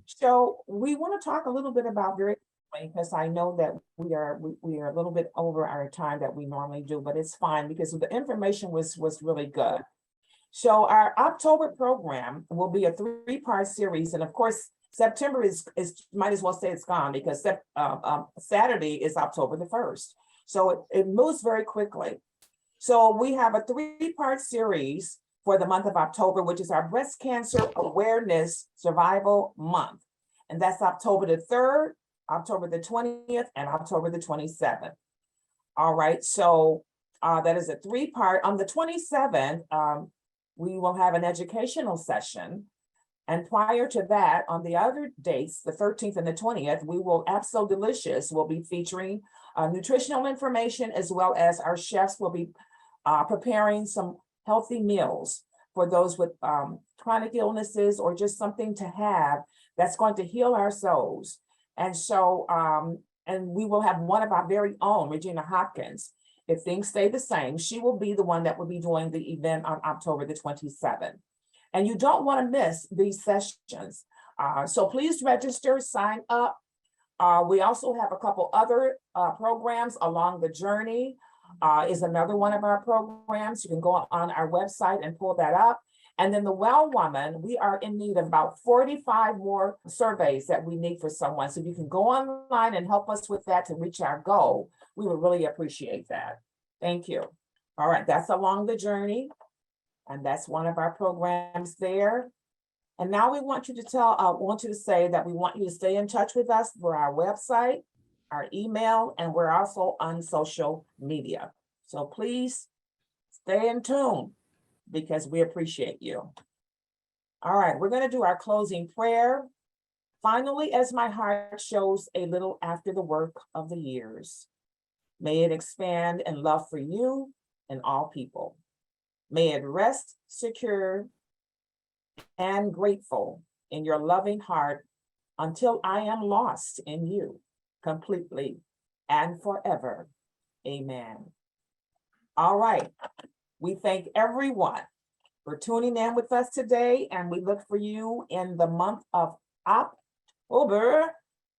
So we want to talk a little bit about, very quickly, because I know that we are a little bit over our time that we normally do, but it's fine because the information was really good. So our October program will be a 3-part series, and of course September is might as well say it's gone, because Saturday is October the 1st. So it moves very quickly. So we have a 3-part series for the month of October, which is our Breast Cancer Awareness Survival Month. And that's October the 3rd, October the 20th, and October the 27th. All right, so that is a 3-part. On the 27th, we will have an educational session. And prior to that, on the other dates, the 13th and the 20th, we will, ABSOL Delicious will be featuring nutritional information, as well as our chefs will be preparing some healthy meals for those with chronic illnesses, or just something to have that's going to heal our souls. And so And we will have one of our very own, Regina Hopkins. If things stay the same, she will be the one that will be doing the event on October the 27th. And you don't want to miss these sessions. So please register, sign up. We also have a couple other programs along the journey. Is another one of our programs. You can go on our website and pull that up. And then the Well Woman, we are in need of about 45 more surveys that we need for someone. So if you can go online and help us with that to reach our goal, we would really appreciate that. Thank you. All right, that's along the journey. And that's one of our programs there. And now we want you to say that we want you to stay in touch with us for our website, our email, and we're also on social media. So please stay in tune because we appreciate you. All right, we're going to do our closing prayer. Finally, as my heart shows a little after the work of the years, may it expand in love for you and all people. May it rest secure and grateful in your loving heart until I am lost in you completely and forever. Amen. All right. We thank everyone for tuning in with us today, and we look for you in the month of October,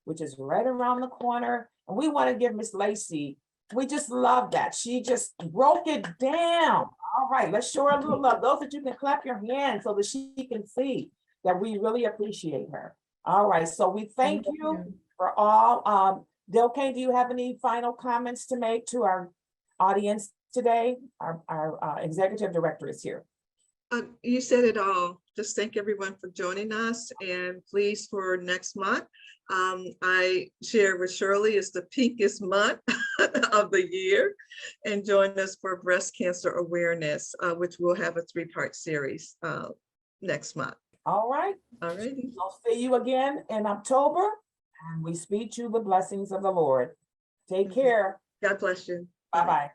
which is right around the corner. And we want to give Miss Lacey, we just love that. She just broke it down. All right, let's show her a little love. Those that you can clap your hands so that she can see that we really appreciate her. All right, so we thank you for all. Delkane, do you have any final comments to make to our audience today? Our executive director is here. You said it all. Just thank everyone for joining us, and please for next month. I share with Shirley, it's the pinkest month of the year, and join us for breast cancer awareness, which will have a 3-part series next month. All right. All righty. I'll see you again in October, and we speak you the blessings of the Lord. Take care. God bless you. Bye-bye.